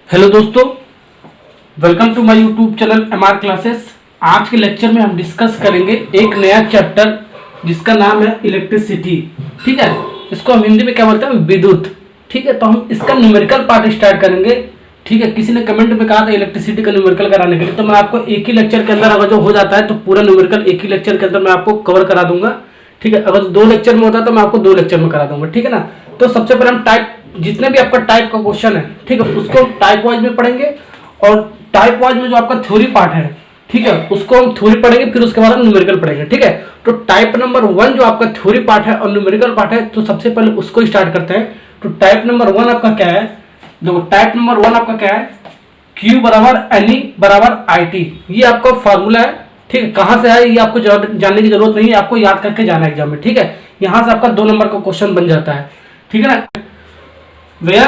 Hello दोस्तों, welcome to my YouTube channel MR classes. आज के लेक्चर में हम डिस्कस करेंगे एक नया चैप्टर जिसका नाम है इलेक्ट्रिसिटी। ठीक है, इसको हम हिंदी में क्या बोलते हैं, विद्युत। ठीक है, तो हम इसका न्यूमेरिकल पार्ट स्टार्ट करेंगे। ठीक है, किसी ने कमेंट में कहा था इलेक्ट्रिसिटी का न्यूमेरिकल कराने के लिए, तो मैं आपको एक ही लेक्चर के अंदर अगर जो हो जाता है तो पूरा न्यूमेरिकल एक ही लेक्चर के अंदर मैं आपको कवर करा दूंगा। ठीक है, अगर 2 लेक्चर में होता है तो मैं आपको 2 लेक्चर में करा दूंगा। ठीक है ना। तो सबसे पहले हम टाइप, जितने भी आपका टाइप का क्वेश्चन है, ठीक है, उसको टाइप वाइज में पढ़ेंगे और टाइप वाइज में जो आपका थ्योरी पार्ट है, ठीक है, उसको हम थ्योरी पढ़ेंगे, फिर उसके बाद हम न्यूमेरिकल पढ़ेंगे। ठीक है, तो टाइप नंबर 1 जो आपका थ्योरी पार्ट है और न्यूमेरिकल पार्ट है, तो सबसे पहले उसको स्टार्ट करते हैं। तो टाइप नंबर 1 आपका क्या है, देखो टाइप नंबर 1 आपका क्या है, Q बराबर NE बराबर IT। ये आपका फॉर्मूला है। ठीक है, कहां से है ये आपको जानने की जरूरत नहीं है, आपको याद करके जाना है एग्जाम में। ठीक है, यहां से आपका 2 नंबर का क्वेश्चन बन जाता है। ठीक है ना। वेयर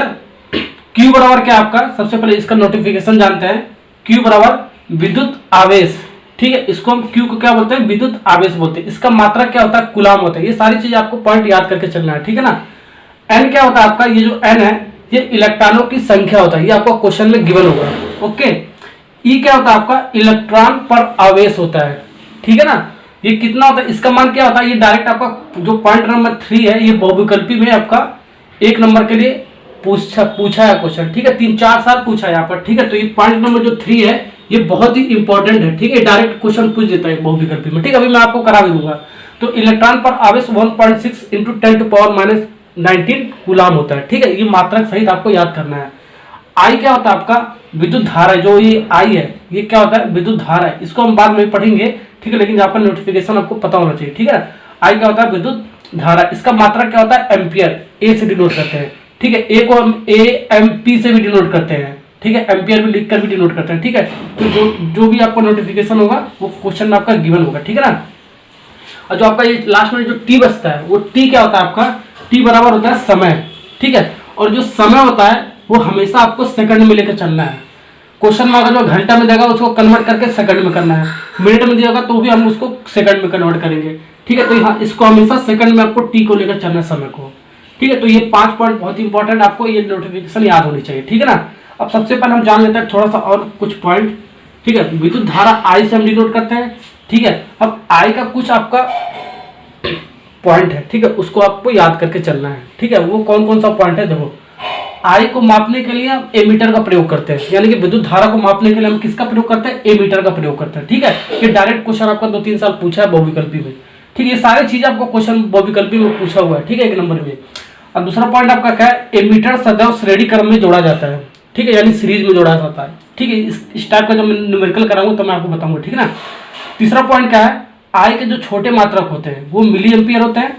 Q बराबर क्या आपका, सबसे पहले इसका नोटिफिकेशन जानते हैं। Q बराबर विद्युत आवेश। ठीक है, इसको हम Q को क्या बोलते हैं, विद्युत आवेश बोलते हैं। इसका मात्रा क्या होता है, कूलाम होता है। ये सारी चीज आपको पॉइंट याद करके चलना है। ठीक है ना। N क्या होता है आपका, ये जो N है ये इलेक्ट्रॉनों की संख्या होता है, ये आपको क्वेश्चन में गिवन होगा। ओके। E क्या होता है आपका, इलेक्ट्रॉन पर आवेश होता है। ठीक है ना। ये कितना होता है, इसका मान क्या होता है, ये डायरेक्ट आपका जो पॉइंट नंबर 3 है, ये बहुविकल्पी में आपका 1 नंबर के लिए पूछा है क्वेश्चन। ठीक है, 3-4 साल पूछा है यहाँ पर। ठीक है, तो ये पॉइंट नंबर जो 3 है ये बहुत ही इंपॉर्टेंट है। ठीक है, डायरेक्ट क्वेश्चन पूछ देता है बहुविकल्पी में। ठीक है, अभी मैं आपको करा भी दूंगा। तो इलेक्ट्रॉन पर आवेश 1.6 इंटू 10⁻⁻19 कूलाम होता है। ठीक है, ये मात्रक सहित आपको याद करना है। आई क्या होता है आपका, विद्युत धारा। जो ये आई है ये क्या होता है, विद्युत धारा है। इसको हम बाद में पढ़ेंगे। ठीक है, लेकिन आपका नोटिफिकेशन आपको पता होना चाहिए। ठीक है, आई क्या होता है, विद्युत धारा। इसका मात्रा क्या होता है, एम्पियर। ए से डिनोट करते हैं। ठीक है, ए को हम AMP से भी डिनोट करते हैं। ठीक है, एम्पियर भी लिखकर भी डिनोट करते हैं। ठीक है, तो जो भी आपको नोटिफिकेशन होगा वो क्वेश्चन में आपका गिवन होगा। ठीक है ना। और जो आपका ये लास्ट में जो टी बचता है, वो टी क्या होता है आपका, टी बराबर होता है समय। ठीक है, और जो समय होता है वो हमेशा आपको सेकंड में लेकर चलना है। क्वेश्चन में अगर जो घंटा में देगा उसको कन्वर्ट करके सेकंड में करना है, मिनट में दिया तो भी हम उसको सेकंड में कन्वर्ट करेंगे। ठीक है, तो यहाँ इसको हमेशा सेकंड में आपको टी को लेकर चलना है, समय को। ठीक है, तो ये 5 पॉइंट बहुत इंपॉर्टेंट, आपको ये नोटिफिकेशन याद होनी चाहिए। ठीक है ना। अब सबसे पहले हम जान लेते हैं थोड़ा सा और कुछ पॉइंट। ठीक है, विद्युत धारा आई से हम डिनोट करते हैं। ठीक है, अब आई का कुछ आपका पॉइंट है। ठीक है, उसको आपको याद करके चलना है। ठीक है, वो कौन कौन सा पॉइंट है, देखो आई को मापने के लिए हम एमीटर का प्रयोग करते हैं, यानी कि विद्युत धारा को मापने के लिए हम किसका प्रयोग करते हैं, एमीटर का प्रयोग करते हैं। ठीक है, ये डायरेक्ट क्वेश्चन आपका 2-3 साल पूछा है बहुविकल्पी में। ठीक है, ये सारी चीज आपको क्वेश्चन बहुविकल्पी में पूछा हुआ है। ठीक है, 1 नंबर में। और दूसरा पॉइंट आपका क्या है, एमीटर सदैव श्रेणी क्रम में जोड़ा जाता है। ठीक है, यानी सीरीज में जोड़ा जाता है। ठीक है, इस टाइप का जब मैं न्यूमेरिकल कराऊंगा तो मैं आपको बताऊंगा। ठीक है ना। तीसरा पॉइंट क्या है, आई के जो छोटे मात्रक होते हैं वो मिली एम्पियर होते हैं।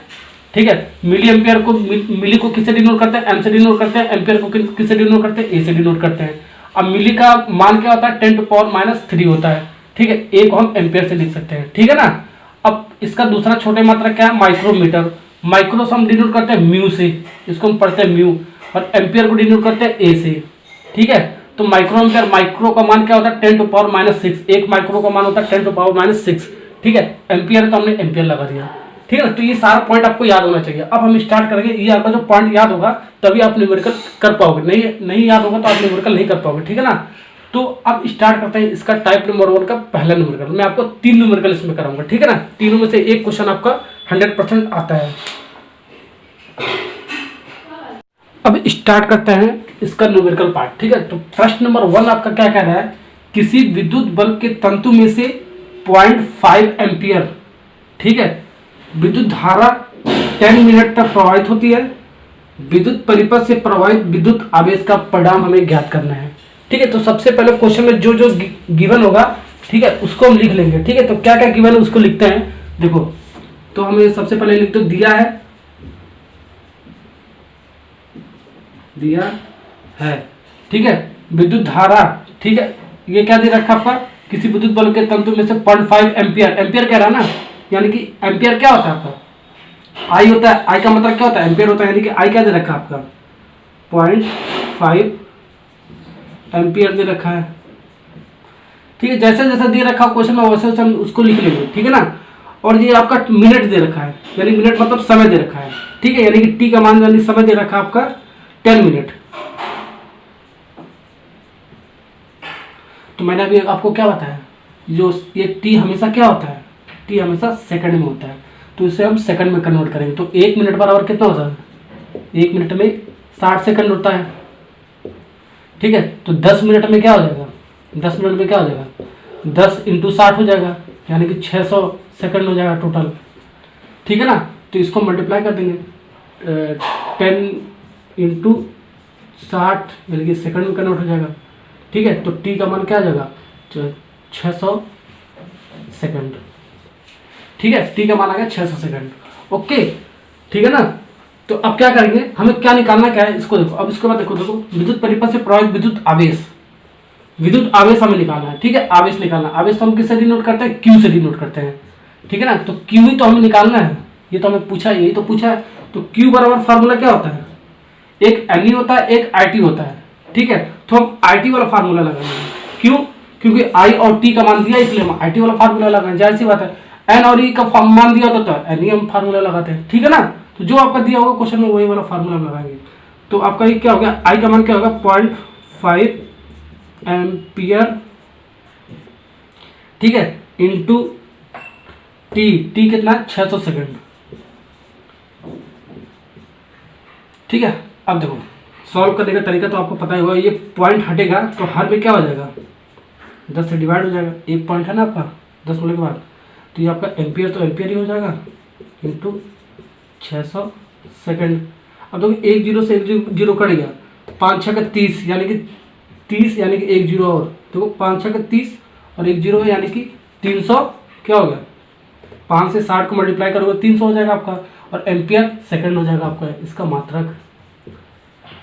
ठीक है, मिली एम्पियर को, मिली को किससे डिनोट करते हैं, एम से डिनोट करते हैं। एम्पियर को किससे डिनोट करते हैं, ए से डिनोट करते हैं। अब मिली का मान क्या होता है, 10⁻³ होता है। ठीक है, ए को हम एम्पियर से लिख सकते हैं। ठीक है ना। अब इसका दूसरा छोटे मात्रक क्या है, माइक्रोमीटर। माइक्रो से हम डिनोट करते हैं म्यू से, इसको हम पढ़ते हैं म्यू। और एम्पियर को डिनोट करते हैं ए से। ठीक है, तो माइक्रो एम्पियर, माइक्रो का मान क्या होता है, 10⁻⁻6। 1 माइक्रो का मान होता है 10⁻⁻6। ठीक है, एम्पियर तो हमने एम्पियर लगा दिया। ठीक है ना। तो ये सारा पॉइंट आपको याद होना चाहिए। अब हम स्टार्ट करेंगे। ये आपका जो पॉइंट याद होगा तभी आप न्यूमेरिकल कर पाओगे, नहीं याद होगा तो आप न्यूमेरिकल नहीं कर पाओगे। ठीक है ना। तो अब स्टार्ट करते हैं इसका टाइप नंबर 1 का पहला न्यूमेरिकल। मैं आपको 3 न्यूमेरिकल इसमें कराऊंगा। ठीक है ना, तीनों में से एक क्वेश्चन आपका 100% आता है। अब स्टार्ट करते हैं इसका न्यूमेरिकल पार्ट। ठीक है, तो प्रश्न नंबर 1 आपका क्या कह रहा है, किसी विद्युत बल्ब के तंतु में से 0.5 एम्पियर, ठीक है, विद्युत धारा 10 मिनट तक प्रवाहित होती है। विद्युत परिपथ से प्रवाहित विद्युत आवेश का परिमाण हमें ज्ञात करना है। ठीक है, तो सबसे पहले क्वेश्चन में जो जो गिवन होगा, ठीक है, उसको हम लिख लेंगे। ठीक है, तो क्या क्या गिवन है उसको लिखते हैं। देखो, तो हमें सबसे पहले लिख दो, दिया है। ठीक है, विद्युत धारा। ठीक है, ये क्या दे रखा आपका, किसी विद्युत बल्ब के तंतु में से 0.5 एम्पियर। एम्पियर कह रहा है ना, यानी कि एम्पियर क्या होता है आपका, आई होता है। आई का मतलब क्या होता है, एम्पियर होता है। यानी कि आई क्या दे रखा है आपका, 0.5 एम्पियर दे रखा है। ठीक है, जैसे जैसे दे रखा क्वेश्चन में वैसे वैसे हम उसको लिख लेंगे। ठीक है ना। और ये आपका मिनट दे रखा है, यानी मिनट मतलब समय दे रखा है। ठीक है, यानी कि टी का मान यानी समय दे रखा है आपका 10 मिनट। तो मैंने अभी आपको क्या बताया, जो ये टी हमेशा क्या होता है, टी हमेशा सेकंड में होता है, तो इसे हम सेकंड में कन्वर्ट करेंगे। तो 1 मिनट बराबर कितना होता है, 1 मिनट में 60 सेकंड होता है, ठीक है। तो 10 मिनट में क्या हो जाएगा, 10 मिनट में क्या हो जाएगा, 10 × 60 हो जाएगा, यानी कि 600 सेकंड हो जाएगा टोटल, ठीक है ना। तो इसको मल्टीप्लाई कर देंगे 10 × 60 यानी कि सेकंड में कन्वर्ट हो जाएगा, ठीक है। तो टी का मान क्या आ जाएगा, 600 सेकंड, ठीक है। टी का मान आ गया 600 सेकंड, ओके, ठीक है ना। तो अब क्या करेंगे, हमें क्या निकालना क्या है, इसको देखो। अब इसके बाद देखो विद्युत परिपथ से प्रवाहित विद्युत आवेश, विद्युत आवेश हमें निकालना है, ठीक है। आवेश निकालना, आवेश तो हम किससे डिनोट करते हैं, क्यू से डिनोट करते हैं, ठीक है ना। तो क्यू ही तो हमें निकालना है, ये तो हमें पूछा है, यही तो पूछा है। तो क्यू बराबर फार्मूला क्या होता है, एक एनई होता है, एक आईटी होता है, ठीक है। तो हम आईटी वाला फार्मूला लगाएंगे, क्यों, क्योंकि आई और टी का मान दिया इसलिए हम आईटी वाला फार्मूला लगाएंगे, जाहिर सी बात है। एन और ई का मान दिया होता तो एन ई हम फार्मूला लगाते हैं, ठीक है ना। तो जो आपका दिया होगा क्वेश्चन में वही वाला फार्मूला हम लगाएंगे। तो आपका ये क्या हो गया, आई का मान क्या होगा 0.5 एम्पियर, ठीक है, इंटू टी, टी कितना है 600 सेकंड, ठीक है। अब देखो सॉल्व करने का तरीका तो आपको पता ही होगा, ये पॉइंट हटेगा तो हर में क्या हो जाएगा, 10 से डिवाइड हो जाएगा, एक पॉइंट है ना आपका 10 होने के बाद, तो ये आपका एम्पियर तो एम्पियर ही हो जाएगा इंटू 600 सेकंड। अब देखो 1 0 से 1 0 कट गया, 5 6 का 30 यानी कि 30 यानी कि 1 0 और देखो 5 6 का 30 और 1 0 यानी कि 300 क्या हो गया, 5 से 60 को मल्टीप्लाई करोगे 300 हो जाएगा आपका, और एम्पियर सेकंड हो जाएगा आपका इसका मात्रक।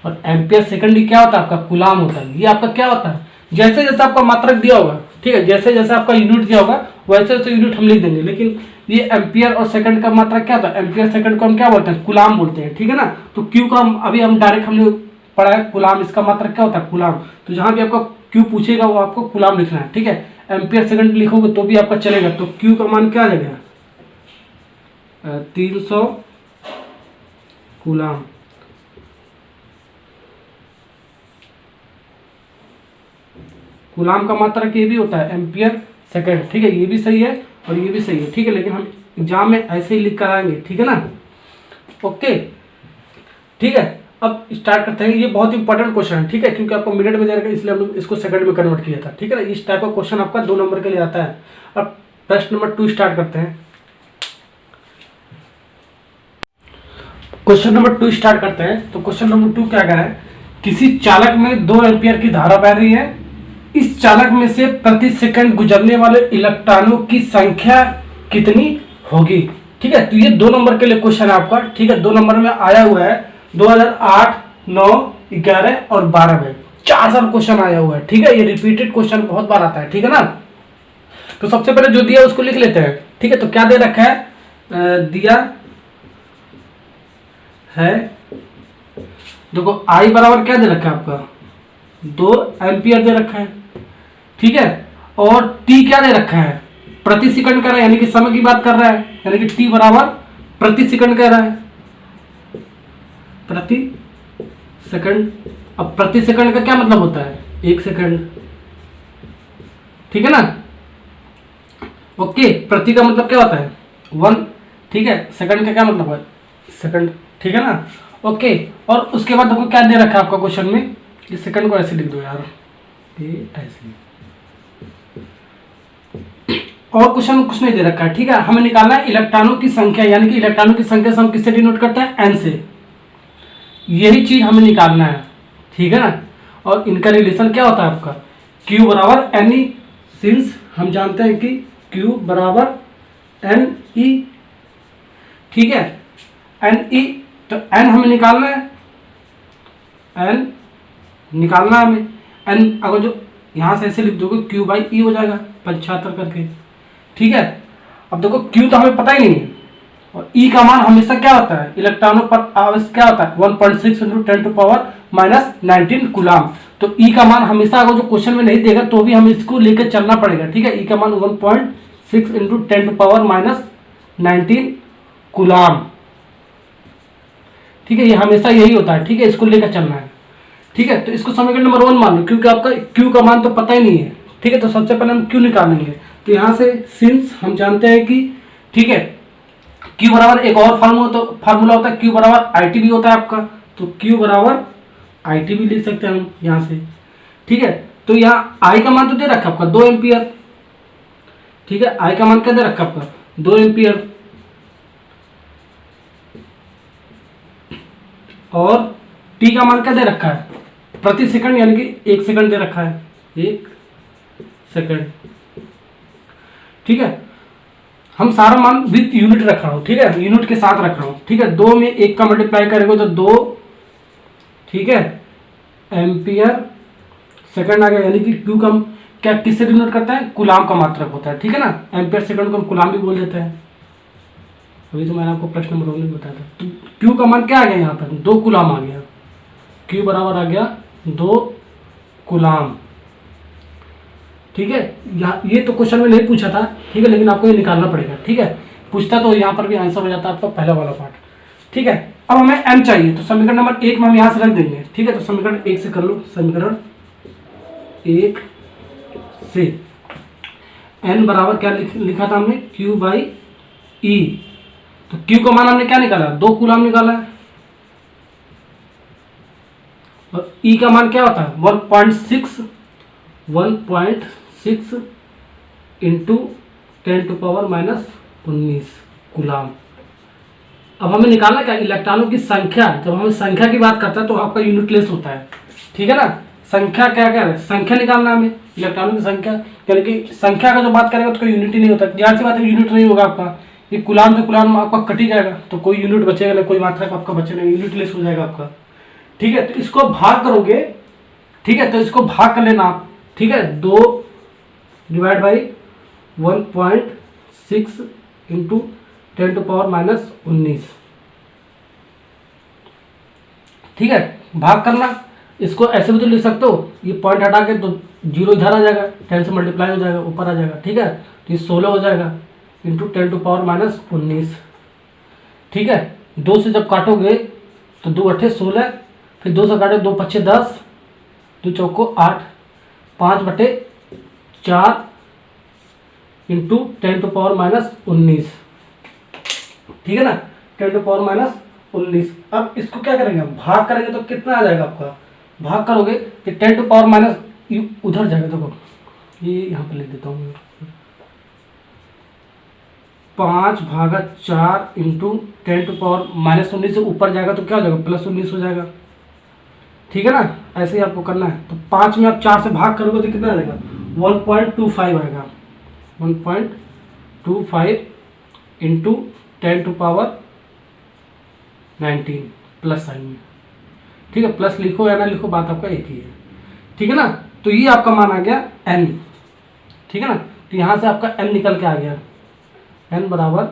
और एम्पियर सेकंड ही क्या होता है आपका, कूलाम होता है। ये आपका क्या होता है, जैसे जैसे आपका मात्रक दिया होगा, ठीक है, जैसे जैसे आपका यूनिट दिया होगा वैसे वैसे यूनिट हम लिख देंगे, लेकिन ये एम्पियर और सेकंड का मात्रक क्या होता है, एम्पियर सेकंड को हम क्या बोलते हैं, कूलाम बोलते हैं, ठीक है ना। तो क्यू का हम डायरेक्ट हमने पढ़ा है कूलाम, इसका मात्रक क्या होता है, कूलाम। तो जहां भी आपका क्यू पूछेगा वो आपको कूलाम लिखना है, ठीक है। एम्पियर सेकंड लिखोगे तो भी आपका चलेगा। तो क्यू का मान क्या आ जाएगा 300 कूलाम, कूलाम का मात्रक ये भी होता है एम्पियर सेकंड, ठीक है। ये भी सही है और ये भी सही है, ठीक है, लेकिन हम एग्जाम में ऐसे ही लिख कर आएंगे, ठीक है ना, ओके, ठीक है। अब स्टार्ट करते हैं, ये बहुत इंपॉर्टेंट क्वेश्चन है, ठीक है, क्योंकि आपको मिनट में दे रखा है इसलिए हम लोग इसको सेकंड में कन्वर्ट किया था, ठीक है ना। इस टाइप का क्वेश्चन आपका 2 नंबर के लिए आता है। अब प्रश्न नंबर 2 स्टार्ट करते हैं। क्वेश्चन नंबर 2 स्टार्ट करते हैं। तो क्वेश्चन नंबर 2 क्या कह रहा है, किसी चालक में 2 एम्पियर की धारा बह रही है, इस चालक में से प्रति सेकंड गुजरने वाले इलेक्ट्रॉनों की संख्या कितनी होगी, ठीक है। तो ये 2 नंबर के लिए क्वेश्चन है आपका, ठीक है। 2 नंबर में आया हुआ है 2008, 9, 11 और 12 में 4 साल क्वेश्चन आया हुआ है, ठीक है। ये रिपीटेड क्वेश्चन बहुत बार आता है, ठीक है ना। तो सबसे पहले जो दिया उसको लिख लेते हैं, ठीक है। तो क्या दे रखा है, दिया है, देखो आई बराबर क्या दे रखा है आपका 2 एम्पियर दे रखा है, ठीक है। और टी क्या दे रखा है, प्रति सेकंड कर रहा है, यानी कि समय की बात कर रहा है, यानी कि टी बराबर प्रति सेकंड कह रहा है, प्रति सेकंड। अब प्रति सेकंड का क्या मतलब होता है, 1 सेकंड, ठीक है ना, ओके। प्रति का मतलब क्या होता है 1, ठीक है। सेकंड का क्या मतलब है सेकंड, ठीक है ना, ओके। और उसके बाद देखो क्या दे रखा है आपका क्वेश्चन में, इस सेकंड को ऐसे लिख दो यार, ये ऐसे, और क्वेश्चन में कुछ नहीं दे रखा है, ठीक है। हमें निकालना है इलेक्ट्रॉनों की संख्या, यानी कि इलेक्ट्रॉनों की संख्या से हम किससे डिनोट करते हैं, एन से, यही चीज हमें निकालना है, ठीक है ना। और इनका रिलेशन क्या होता है आपका, Q बराबर एन ई, सिंस हम जानते हैं कि Q बराबर एन ई, ठीक है, एन ई। तो एन हमें निकालना है, एन निकालना है हमें, एन अगर जो यहाँ से ऐसे लिख दोगे Q/E हो जाएगा 75 करके, ठीक है। अब देखो Q तो हमें पता ही नहीं है, और E का मान हमेशा क्या होता है, इलेक्ट्रॉनों पर आवेश क्या होता है 1.6 × 10⁻⁹ कूलाम। तो E का मान हमेशा अगर जो क्वेश्चन में नहीं देगा तो भी हमें इसको लेकर चलना पड़ेगा, ठीक है। E का मान 1.6 × 10⁻⁹ कूलाम, ठीक है। ये हमेशा यही होता है, ठीक है, इसको लेकर चलना है, ठीक है। तो इसको समीकरण नंबर 1 मान लो, क्योंकि आपका Q का मान तो पता ही नहीं है, ठीक है। तो सबसे पहले हम क्यू निकालेंगे। तो यहाँ से सिंस हम जानते हैं कि ठीक है क्यू बराबर एक और फार्मूला होता है, क्यू बराबर आई टी भी होता है आपका, तो क्यू बराबर आई टी भी लिख सकते हैं हम यहाँ से, ठीक है। तो यहाँ आई का मान तो दे रखा आपका 2 एम्पियर, ठीक है, आई का मान क्या दे रखा आपका 2 एम्पियर, और टी का मान क्या दे रखा है प्रति सेकंड, यानी कि 1 सेकंड दे रखा है, 1 सेकंड, ठीक है। हम सारा मान विद यूनिट रख रहा हूँ, ठीक है, यूनिट के साथ रख रहा हूँ, ठीक है। 2 में 1 का मल्टीप्लाई करेंगे तो 2, ठीक है, एम्पियर सेकंड आ गया, यानी कि क्यू का क्या किससे डिनोट करता है, कूलाम का मात्रक होता है, ठीक है ना। एम्पियर सेकंड को हम कूलाम भी बोल देते हैं। अभी तो मैंने आपको प्रश्न नंबर 1 में बताया था। तो क्यू का मान क्या आ गया यहाँ पर 2 कूलाम आ गया, क्यू बराबर आ गया 2 कूलाम, ठीक है। ये तो क्वेश्चन में नहीं पूछा था, ठीक है, लेकिन आपको ये निकालना पड़ेगा, ठीक है। पूछता तो यहाँ पर भी आंसर हो जाता आपका पहला वाला पार्ट, ठीक है। अब हमें एम चाहिए, तो समीकरण नंबर 1 में हम यहाँ से रख देंगे, ठीक है। तो समीकरण 1 से कर लो, समीकरण 1 से एन बराबर क्या लिखा था हमने, क्यू बाई ई। तो क्यू का मान हमने क्या निकाला 2 कूलाम निकाला है, और ई का मान क्या होता है 1.6 इंटू 10⁻⁻19 कूलाम। अब हमें निकालना क्या इलेक्ट्रॉनों की संख्या। जब हमें संख्या की बात करता है तो आपका यूनिटलेस होता है, ठीक है ना। संख्या क्या क्या है, संख्या निकालना हमें इलेक्ट्रॉनों की संख्या, यानी कि संख्या का जो बात करेगा तो कोई यूनिट ही नहीं होता, जाहिर सी बात है यूनिट नहीं होगा आपका, ये कूलाम से कूलाम आपका कट ही जाएगा, तो कोई यूनिट बचेगा नहीं, कोई मात्रक आपका बचेगा नहीं, यूनिटलेस हो जाएगा आपका, ठीक है। तो इसको भाग करोगे, ठीक है, तो इसको भाग कर लेना आप, ठीक है, 2 डिवाइड बाई 1.6 इंटू 10⁻⁻19, ठीक है, भाग करना। इसको ऐसे भी तो लिख सकते हो, ये पॉइंट हटा के तो 0 इधर आ जाएगा, 10 से मल्टीप्लाई हो जाएगा, ऊपर आ जाएगा, ठीक है। तो ये 16 हो जाएगा इंटू 10⁻⁻19, ठीक है। 2 से जब काटोगे तो 2 8 16, फिर 2 से काटो 2 5 10, 2 चौको 8, 5/4 इंटू 10⁻⁻19, ठीक है ना, 10⁻⁻19। अब इसको क्या करेंगे हम भाग करेंगे तो कितना आ जाएगा आपका, भाग करोगे तो 10⁻- उधर जाएगा, देखो ये यहाँ पे लिख देता हूँ, 5/4 इंटू 10⁻⁻19 से ऊपर जाएगा तो क्या हो जाएगा +19 हो जाएगा, ठीक है ना। ऐसे ही आपको करना है। तो 5 में आप 4 से भाग करोगे तो कितना आ जाएगा 1.25 आएगा, 1.25 इंटू 10⁻19 प्लस साइन में, ठीक है। प्लस लिखो या ना लिखो बात आपका एक ही है, ठीक है ना। तो ये आपका मान आ गया n, ठीक है ना। तो यहाँ से आपका n निकल के आ गया, n बराबर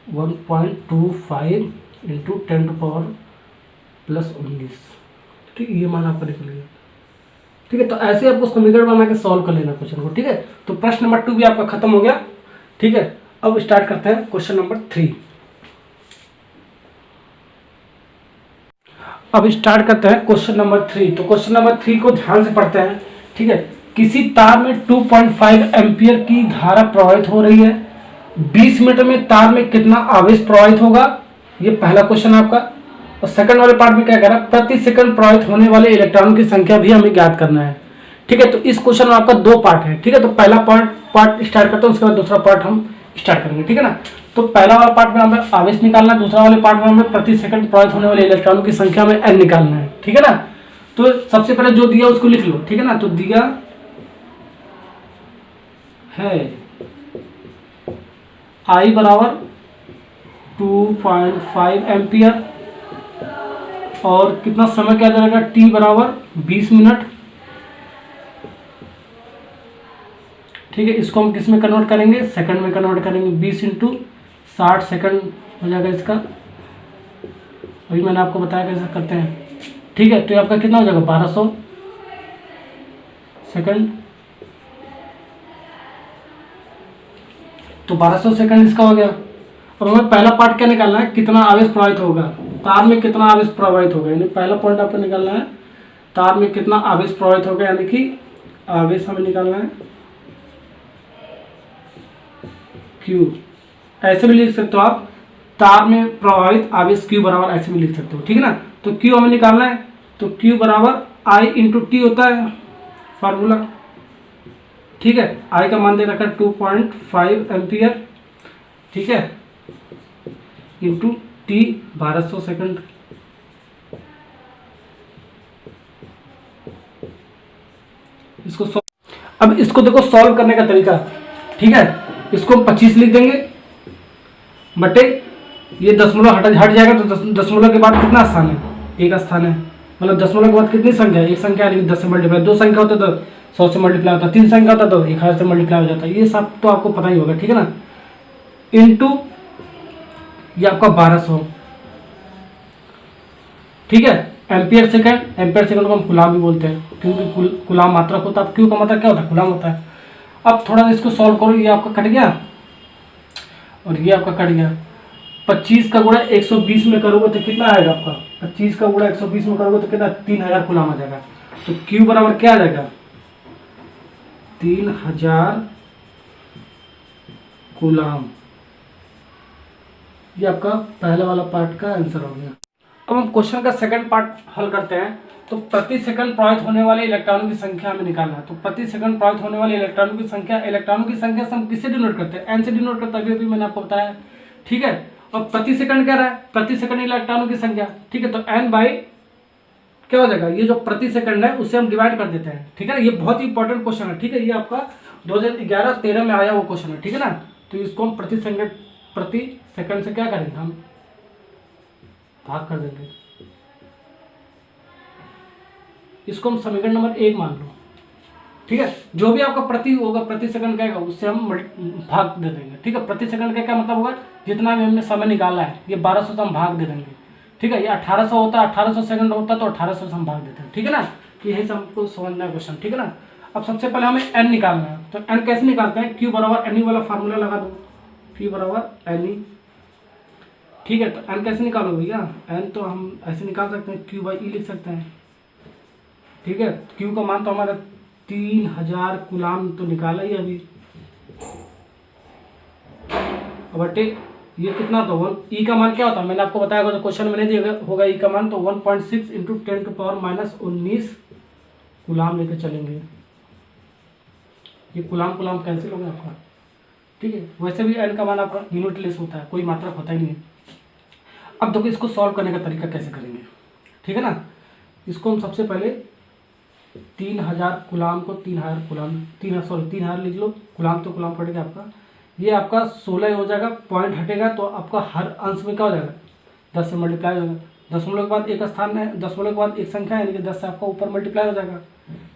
1.25 इंटू 10⁻+19, ठीक है, ये मान आपका निकल गया, ठीक है। तो ऐसे आपको समीकरण बना के सॉल्व कर लेना क्वेश्चन को, ठीक है। तो प्रश्न नंबर 2 भी आपका खत्म हो गया, ठीक है। अब स्टार्ट करते हैं क्वेश्चन नंबर 3। अब स्टार्ट करते हैं क्वेश्चन नंबर 3। तो क्वेश्चन नंबर 3 को ध्यान से पढ़ते हैं, ठीक है। किसी तार में 2.5 एम्पियर की धारा प्रवाहित हो रही है, 20 मिनट में तार में कितना आवेश प्रवाहित होगा, ये पहला क्वेश्चन आपका। और सेकंड वाले पार्ट में क्या कह रहा है, प्रति सेकंड प्रवाहित होने वाले इलेक्ट्रॉनों की संख्या भी हमें ज्ञात करना है, ठीक है। तो इस क्वेश्चन में आपका 2 पार्ट है, ठीक है। तो पहला पार्ट स्टार्ट करते हैं, उसके बाद दूसरा पार्ट हम स्टार्ट करेंगे, ठीक है ना। तो पहला वाला पार्ट में हमें आवेश निकालना है, दूसरा वाले पार्ट में हमें प्रति सेकंड प्रवाहित होने वाले इलेक्ट्रॉनों की संख्या में n निकालना है, ठीक है ना। तो सबसे पहले जो दिया उसको लिख लो, ठीक है ना। तो दिया है I बराबर 2.5 एम्पियर, और कितना समय क्या जाएगा t बराबर 20 मिनट, ठीक है। इसको हम किस में कन्वर्ट करेंगे, सेकंड में कन्वर्ट करेंगे, 20 इंटू 60 सेकंड हो जाएगा इसका। अभी मैंने आपको बताया कैसे करते हैं, ठीक है। तो ये आपका कितना हो जाएगा 1200 सेकंड, तो 1200 सेकंड इसका हो गया। और हमें पहला पार्ट क्या निकालना है, कितना आवेश प्रवाहित होगा, तार में कितना आवेश प्रवाहित होगा, यानी पहला पॉइंट आपको निकालना है तार में कितना आवेश प्रवाहित होगा, यानी कि आवेश हमें निकालना है Q। ऐसे भी लिख सकते हो आप, तार में प्रवाहित आवेश Q बराबर ऐसे भी लिख सकते हो, ठीक है ना। तो Q हमें निकालना है, तो Q बराबर I इंटू टी होता है फार्मूला, ठीक है। I का मान दे रखा है 2.5 एम्पियर, ठीक है, इंटू टी 1200 सेकंड। अब इसको देखो सॉल्व करने का तरीका, ठीक है। इसको 25 लिख देंगे बटे ये दशमलव हट जाएगा, तो दशमलव के बाद कितना स्थान है, एक स्थान है, मतलब दशमलव के बाद कितनी संख्या है, एक संख्या है, 10 से मल्टीप्लाई, दो संख्या होता तो 100 से मल्टीप्लाई होता, तीन संख्या होता तो 1000 से मल्टीप्लाई हो जाता, ये सब तो आपको पता ही होगा, ठीक है ना। इंटू ये आपका 1200, ठीक है, एम्पियर सेकंड। एम्पियर सेकंड को हम कुलाम भी बोलते हैं, क्योंकि कुलाम मात्रक होता है। क्यू का मतलब क्या होता है, कुलाम होता है। अब थोड़ा इसको सॉल्व करो, ये आपका कट गया और ये आपका कट गया। 25 का गुणा 120 में करोगे तो कितना आएगा आपका, 25 का गुणा 120 में करोगे तो कितना, 3000 कुलाम आ जाएगा। तो क्यू बराबर क्या आ जाएगा, 3000 कुलाम। ये आपका पहला वाला पार्ट का आंसर हो गया। अब हम क्वेश्चन का सेकंड पार्ट हल करते हैं। तो प्रति सेकंड प्रवाहित होने वाले इलेक्ट्रॉनों की संख्या हमें निकालना है। तो प्रति सेकंड प्रवाहित होने वाले इलेक्ट्रॉनों की संख्या से हम किससे डिनोट करते हैं, एन से डिनोट करते हैं, अभी मैंने आपको बताया, ठीक है। और प्रति सेकंड क्या रहा है, प्रति सेकंड इलेक्ट्रॉनों की संख्या, ठीक है। तो एन बाई क्या हो जाएगा, ये जो प्रति सेकंड है उससे हम डिवाइड कर देते हैं, ठीक है। ये बहुत ही इंपॉर्टेंट क्वेश्चन है, ठीक है। ये आपका 2011-13 में आया वो क्वेश्चन है, ठीक है ना। तो इसको हम प्रति सेकंड से क्या करेंगे, हम भाग कर देंगे। इसको हम समीकरण नंबर 1 मान लो, ठीक है। जो भी आपका प्रति होगा, प्रति सेकंड क्या होगा, उससे हम भाग दे देंगे, ठीक है। प्रति सेकंड का क्या मतलब होगा, जितना भी हमने समय निकाला है, ये 1200 से हम भाग दे देंगे, ठीक है। ये 1800 होता है, 1800 सेकंड होता है, तो 1800 से हम भाग देते हैं, ठीक है ना। यही से हमको समझना है क्वेश्चन, ठीक है ना। अब सबसे पहले हमें एन निकालना है। तो एन कैसे निकालते हैं, क्यू बराबर एन वाला फार्मूला लगा दो, क्यू बराबर एन, ठीक है। तो एन कैसे निकालोगे भैया, एन तो हम ऐसे निकाल सकते हैं, क्यू बाई ई लिख सकते हैं, ठीक है। क्यू का मान तो हमारा 3000 कुलाम तो निकाला ही अभी, बटे ये कितना तो ई का मान क्या होता है, मैंने आपको बताया अगर क्वेश्चन में नहीं दिया होगा ई का मान, तो 1.6 इंटू 10⁻−19 कुलाम लेके चलेंगे। ये कुलाम कैंसिल हो गया आपका, ठीक है। वैसे भी एन का मान आपका यूनिटलेस होता है, कोई मात्रक होता ही नहीं है। अब देखो इसको सॉल्व करने का तरीका कैसे करेंगे, ठीक है ना। इसको हम सबसे पहले 3000 कुलाम को 3000 लिख लो, कुलाम तो कुलाम पड़ेगा आपका, ये आपका 16 हो जाएगा, पॉइंट हटेगा तो आपका हर अंश में क्या हो जाएगा, 10 से मल्टीप्लाई हो जाएगा। दशमलव के बाद एक स्थान है, दशमलव के बाद एक संख्या है, यानी कि 10 से आपका ऊपर मल्टीप्लाई हो जाएगा,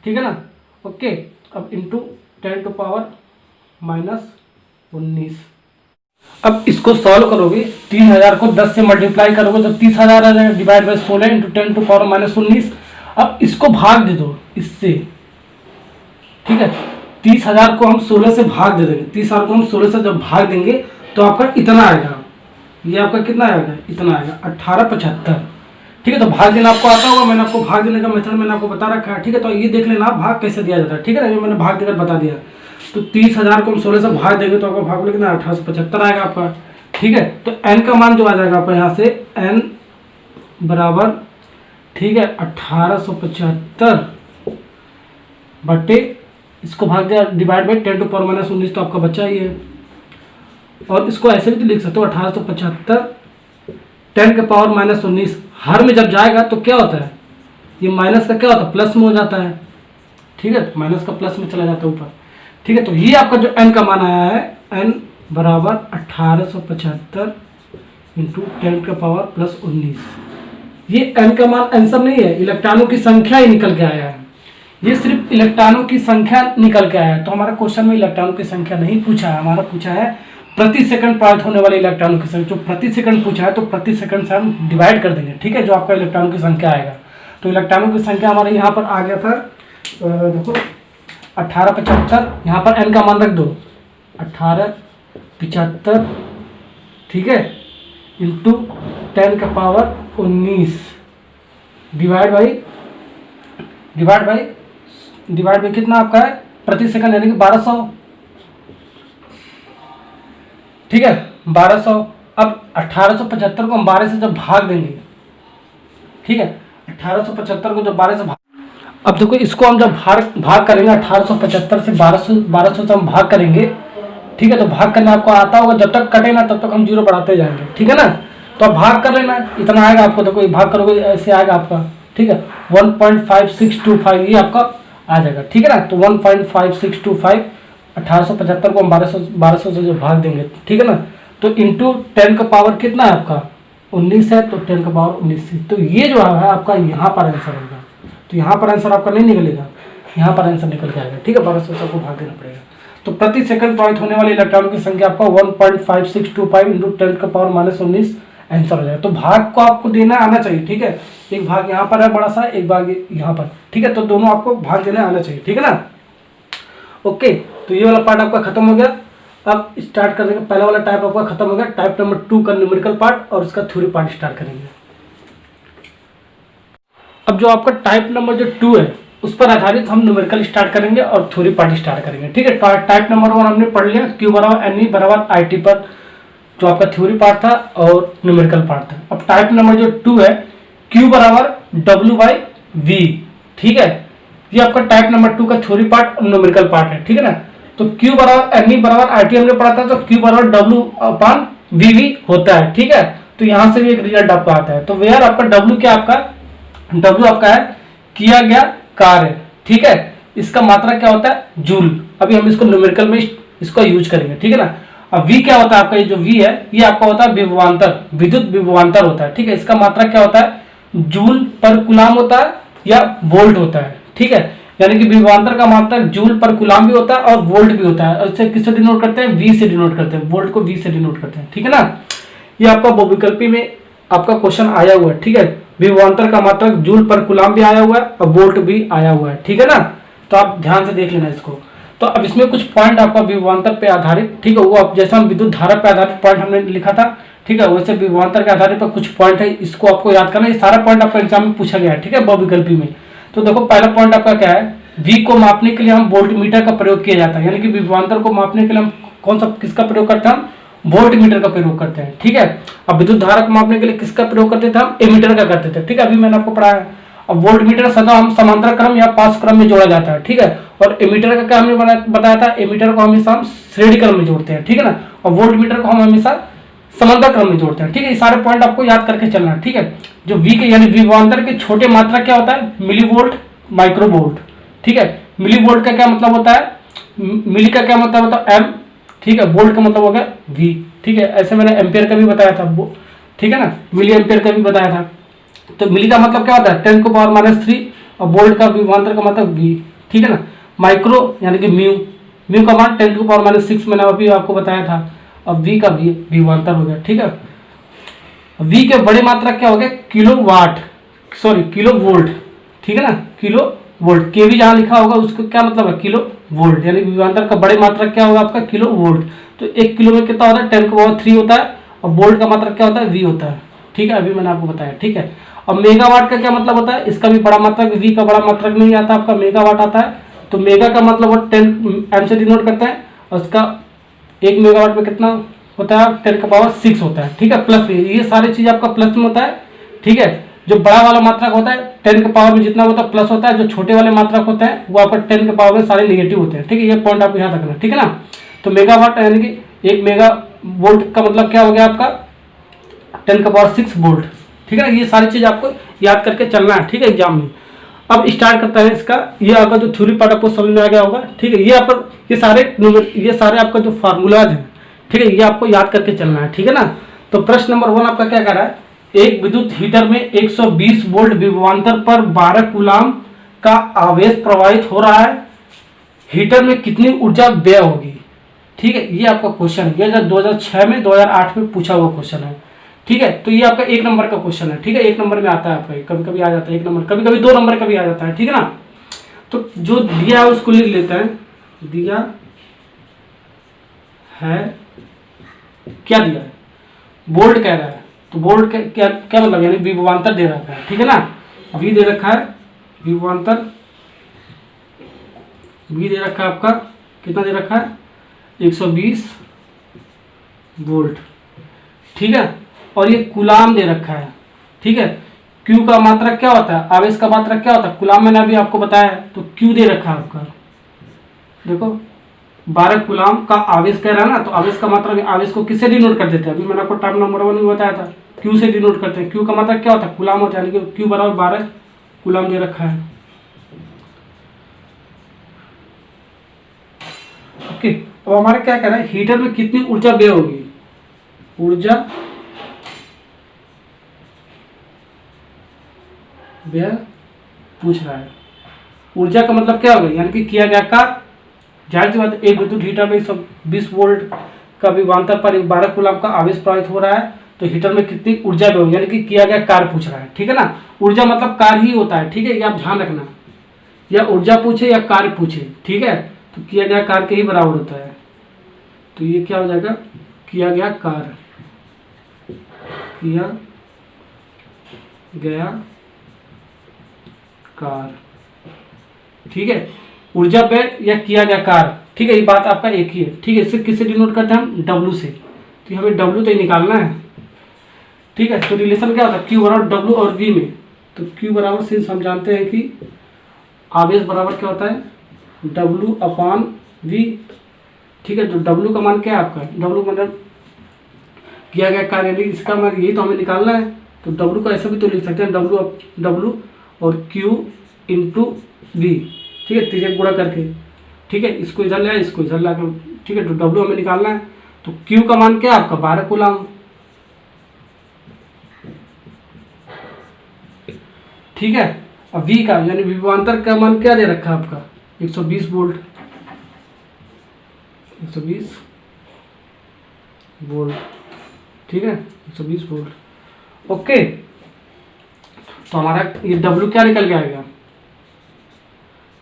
ठीक है ना। ओके, अब इंटू 10⁻−19। अब इसको सॉल्व करोगे, 3000 को 10 से मल्टीप्लाई करोगे तो 30,000 आ जाएगा, डिवाइड बाई 16 इंटू 10⁻−19। अब इसको भाग दे दो इससे, ठीक है। 30,000 को हम 16 से भाग दे देंगे, 30,000 को हम 16 से जब भाग देंगे तो आपका इतना आएगा, ये आपका कितना आएगा, इतना आएगा 1875, ठीक है। तो भाग देना आपको आता होगा, मैंने आपको भाग देने का मेथड मैंने आपको बता रखा है, ठीक है। तो ये देख लेना आप भाग कैसे दिया जाता है, ठीक है ना, ये मैंने भाग देकर बता दिया। तो 30,000 को हम 16 से भाग देंगे तो आपका भाग कितना 1875 आएगा आपका, ठीक है। तो एन का मान जो आ जाएगा आपका यहाँ से एन बराबर, ठीक है, 1875 बटे इसको भाग दिया डिवाइड बाई 10⁻−19, तो आपका बच्चा ही है। और इसको ऐसे भी तो लिख सकते हो 1875 10⁻−19, हर में जब जाएगा तो क्या होता है, ये माइनस का क्या होता है, प्लस में हो जाता है, ठीक है। माइनस का प्लस में चला जाता है ऊपर, ठीक है। तो ये आपका जो एन का मान आया है, एन बराबर 1875 इंटू 10⁻+19। ये एन का मान आंसर नहीं है, इलेक्ट्रॉनों की संख्या ही निकल के आया है, ये सिर्फ इलेक्ट्रॉनों की संख्या निकल के आया है। तो हमारा क्वेश्चन में इलेक्ट्रॉनों की संख्या नहीं पूछा है, हमारा पूछा है प्रति सेकंड प्रवाहित होने वाले इलेक्ट्रॉनों की संख्या। जो प्रति सेकंड पूछा है तो प्रति सेकंड से हम डिवाइड कर देंगे, ठीक है, जो आपका इलेक्ट्रॉनों की संख्या आएगा। तो इलेक्ट्रॉनों की संख्या हमारे यहाँ पर आ गया था, देखो 1875, यहाँ पर एन का मान रख दो 1875, ठीक है, इंटू 10⁻19 डिवाइड बाई डिवाइड में कितना आपका है प्रति सेकंड, यानी कि 1200, ठीक है 1200। अब 1875 को हम 12 से जब भाग देंगे, ठीक है 1875 को जब 12 से भाग, अब देखो इसको हम जब भाग करेंगे 1875 से 1200 से हम भाग करेंगे, ठीक है। तो भाग करना आपको आता होगा, जब तक कटे ना तब तक हम जीरो बढ़ाते जाएंगे, ठीक है ना। तो अब भाग कर लेना, इतना आएगा आपको, देखो भाग करोगे ऐसे आएगा आपका, ठीक है 1.5625 ये आपका आ जाएगा, ठीक है ना। तो 1.5625 1875 को हम 1200 से जो भाग देंगे, ठीक है ना। तो इंटू 10 का पावर कितना है आपका 19 है, तो 10 का पावर 19 है। तो ये जो है आपका यहाँ पर आंसर होगा। तो यहाँ पर आंसर आपका नहीं निकलेगा, यहाँ पर आंसर निकल के आएगा, ठीक है 1200 को भाग देना पड़ेगा। तो प्रति सेकंड प्रवाहित होने वाले इलेक्ट्रॉनों की संख्या आपका 1.5625 इंटू 10 का पावर -19 आंसर हो जाएगा। तो भाग को आपको देना आना चाहिए, ठीक है। एक भाग यहाँ पर है बड़ा सा, एक भाग यहाँ पर, ठीक है। तो दोनों आपको भाग देना आना चाहिए, ठीक है ना। ओके, तो ये वाला पार्ट आपका खत्म हो गया। अब स्टार्ट कर देंगे, पहला वाला टाइप आपका खत्म हो गया, टाइप नंबर 2 का न्यूमेरिकल पार्ट और उसका थ्योरी पार्ट स्टार्ट करेंगे। अब जो आपका टाइप नंबर जो 2 है उस पर आधारित हम न्यूमेरिकल स्टार्ट करेंगे और थ्योरी पार्ट स्टार्ट करेंगे, ठीक है। टाइप नंबर 1 हमने पढ़ लिया, Q बराबर NE बराबर IT पर, जो आपका थ्योरी पार्ट था और न्यूमेरिकल पार्ट था। अब टाइप नंबर जो 2 है Q बराबर W/V, ठीक है। ये आपका टाइप नंबर 2 का थ्योरी पार्ट और न्यूमेरिकल पार्ट है, ठीक है ना। तो Q बराबर NE बराबर IT हमने पढ़ा था, तो Q बराबर W/VV होता है, ठीक है। तो यहां से भी एक रिजल्ट आपका आता है। तो वेयर आपका W क्या आपका W आपका है किया गया कार्य, ठीक है। इसका मात्रा क्या होता है जूल। अभी हम इसको न्यूमेरिकल में इसको यूज करेंगे, ठीक है ना। अब V क्या होता है आपका, ये जो V है ये आपका होता है विभवांतर, विद्युत विभवांतर होता है, ठीक है। इसका मात्रा क्या होता है जूल पर कूलाम होता है या वोल्ट होता है, ठीक है। यानी कि विभवांतर का मात्रा जूल पर कूलाम भी होता है और वोल्ट भी होता है। और इसे किससे डिनोट करते हैं, V से डिनोट करते हैं, वोल्ट को V से डिनोट करते हैं, ठीक है ना। ये आपका बहुविकल्पी में आपका क्वेश्चन आया हुआ है, ठीक है। विभवांतर का मात्रक जूल पर कूलाम भी आया हुआ है और वोल्ट भी आया हुआ है, ठीक है ना। तो आप ध्यान से देख लेना इसको। तो अब इसमें कुछ पॉइंट आपका विभवांतर पे आधारित, ठीक है, वो आप जैसा हम विद्युत धारा पे आधारित पॉइंट हमने लिखा था, ठीक है, वैसे विभवांतर के आधारित पर कुछ पॉइंट है, इसको आपको याद करना। ये सारा पॉइंट आपका एग्जाम में पूछा गया है, ठीक है, बहुविकल्पी में। तो देखो पहला पॉइंट आपका क्या है, V को मापने के लिए हम वोल्ट मीटर का प्रयोग किया जाता है, यानी कि विभवांतर को मापने के लिए हम कौन सा किसका प्रयोग करते हैं, हम वोल्ट मीटर का प्रयोग करते हैं, ठीक है। अब विद्युत धारा को मापने के लिए किसका प्रयोग करते थे, हम एमीटर का करते थे, ठीक है, अभी मैंने आपको पढ़ाया है। अब वोल्ट मीटर सदा हम समांतर क्रम या पास क्रम में जोड़ा जाता है, ठीक है। और एमीटर का क्या हमने बताया था, एमीटर को हमेशा हम श्रेणी क्रम में जोड़ते हैं, ठीक है ना। और वोल्ट मीटर को हम हमेशा समांतर क्रम में जोड़ते हैं, ठीक है। ये सारे पॉइंट आपको याद करके चलना है, ठीक है। जो V के यानी विभवांतर के छोटे मात्रा क्या होता है, मिली वोल्ट माइक्रो वोल्ट, ठीक है। मिली वोल्ट का क्या मतलब होता है, मिली का क्या मतलब होता है M, ठीक है। वोल्ट का मतलब हो गया V, ठीक है। ऐसे मैंने एम्पियर का भी बताया था, ठीक है ना, मिली एम्पियर का भी बताया था। तो मिली का मतलब क्या होता है 10 को पावर -3 और वोल्ट का विभवांतर का मतलब V, ठीक है ना। माइक्रो यानी कि म्यू का मान 10 को पावर -6 मैंने अभी आपको बताया था। अब V का विभवांतर हो गया, ठीक है। V के बड़ी मात्रा क्या हो गया किलो वोल्ट, ठीक है ना, किलो वोल्ट। केवी जहां लिखा होगा उसको क्या मतलब है किलो वोल्ट, यानी विभवांतर का बड़ी मात्रा क्या होगा आपका किलो वोल्ट। तो 1 किलो में कितना होता है 10 को पावर 3 होता है और वोल्ट का मात्रा क्या होता है V होता है, ठीक है, अभी मैंने आपको बताया, ठीक है। अब मेगावाट का क्या मतलब होता है, इसका भी बड़ा मात्रक V का बड़ा मात्रक नहीं आता आपका मेगावाट आता है। तो मेगा का मतलब 10 M से डिनोट करते हैं और उसका 1 मेगावाट में कितना होता है 10 का पावर 6 होता है, ठीक है, प्लस ये सारी चीज आपका प्लस में होता है, ठीक है। जो बड़ा वाला मात्रक होता है 10 के पावर में जितना होता है प्लस होता है, जो छोटे वाले मात्रक होते हैं वो आपका 10 के पावर में सारे नेगेटिव होते हैं, ठीक है। ये पॉइंट आप याद रखना, ठीक है ना। तो मेगावाट यानी कि 1 मेगा वोल्ट का मतलब क्या हो गया आपका 10 का पावर 6 वोल्ट, ठीक है ना। ये सारी चीज आपको याद करके चलना है, ठीक है, एग्जाम में। अब स्टार्ट करता है इसका, ये आपका जो थ्योरी पार्ट आपको समझ में आ गया होगा, ठीक है। ये सारे आपका जो फार्मूलाज है, ठीक है, ये आपको याद करके चलना है, ठीक है ना। तो प्रश्न नंबर 1 आपका क्या कर रहा है, एक विद्युत हीटर में 120 वोल्ट विभवांतर पर 12 कूलाम का आवेश प्रवाहित हो रहा है, हीटर में कितनी ऊर्जा व्यय होगी, ठीक है। ये आपका क्वेश्चन है, ये 2006 में 2008 में पूछा हुआ क्वेश्चन है, ठीक है। तो ये आपका 1 नंबर का क्वेश्चन है, ठीक है, 1 नंबर में आता है आपका, कभी कभी आ जाता है 1 नंबर, कभी कभी 2 नंबर का भी आ जाता है, ठीक है ना। तो जो दिया है उसको लिख लेते हैं, दिया है क्या दिया है वोल्ट कह रहा है, तो वोल्ट क्या क्या मतलब यानी विभवांतर दे रखा है, ठीक है ना। अभी दे रखा है विभवांतर V दे रखा है आपका, कितना दे रखा है 120 वोल्ट, ठीक है। और ये कूलाम दे रखा है, ठीक है। Q का मात्रक क्या होता है, आवेश का मात्रक क्या होता है, कूलाम मैंने अभी आपको बताया है। तो Q दे रखा है आपका, देखो 12 कूलाम का आवेश कह रहा है ना, तो आवेश का मात्रक, आवेश को किससे डिनोट कर देते हैं, अभी मैंने आपको टर्म नंबर 1 में बताया था, Q से डिनोट करते हैं। Q का मात्रक क्या होता है, कूलाम होता है, यानी कि Q बराबर 12 कूलाम दे रखा है। ओके, अब हमारा क्या कह रहा है, हीटर में कितनी ऊर्जा व्यय होगी, ऊर्जा व्यय पूछ रहा है। ऊर्जा का मतलब क्या होगा, यानी कि किया गया कार्य। जाहिर सी बात है, एक विद्युत हीटर में 120 वोल्ट का विभवांतर पर 12 कूलाम का आवेश प्रवाहित हो रहा है, तो हीटर में कितनी ऊर्जा व्यय होगी, यानी कि किया गया कार्य पूछ रहा है, ठीक है ना। ऊर्जा मतलब कार्य ही होता है, ठीक है, ये आप ध्यान रखना, या ऊर्जा पूछे या कार्य पूछे, ठीक है, तो किया गया कार्य के ही बराबर होता है। तो ये क्या हो जाएगा, किया गया कार्य, किया गया कार्य, ठीक है। ऊर्जा व्यय या किया गया कार्य, ठीक है, ये बात आपका एक ही है, ठीक है। इसे किससे डिनोट करते हैं हम, W से, तो हमें W तो ही निकालना है, ठीक है। तो रिलेशन क्या होता है, Q बराबर W और V में, तो Q बराबर से हम जानते हैं कि आवेश बराबर क्या होता है W/V, ठीक है। तो W का मान क्या है आपका, W मतलब किया गया कार्य, यानी इसका मान यही तो हमें निकालना है। तो W को ऐसा भी तो लिख सकते हैं, W और Q इंटू V, ठीक है, तिर्यक गुणा करके, ठीक है। इसको इधर ले, इसको इधर ला कर, ठीक है। तो W हमें निकालना है, तो Q का मान क्या है आपका 12 कूलाम, ठीक है। अब V का यानी विभवांतर का मान क्या दे रखा है आपका 120 वोल्ट, 120 वोल्ट, ठीक है, 120 वोल्ट। ओके, तो हमारा ये W क्या निकल के आ गया,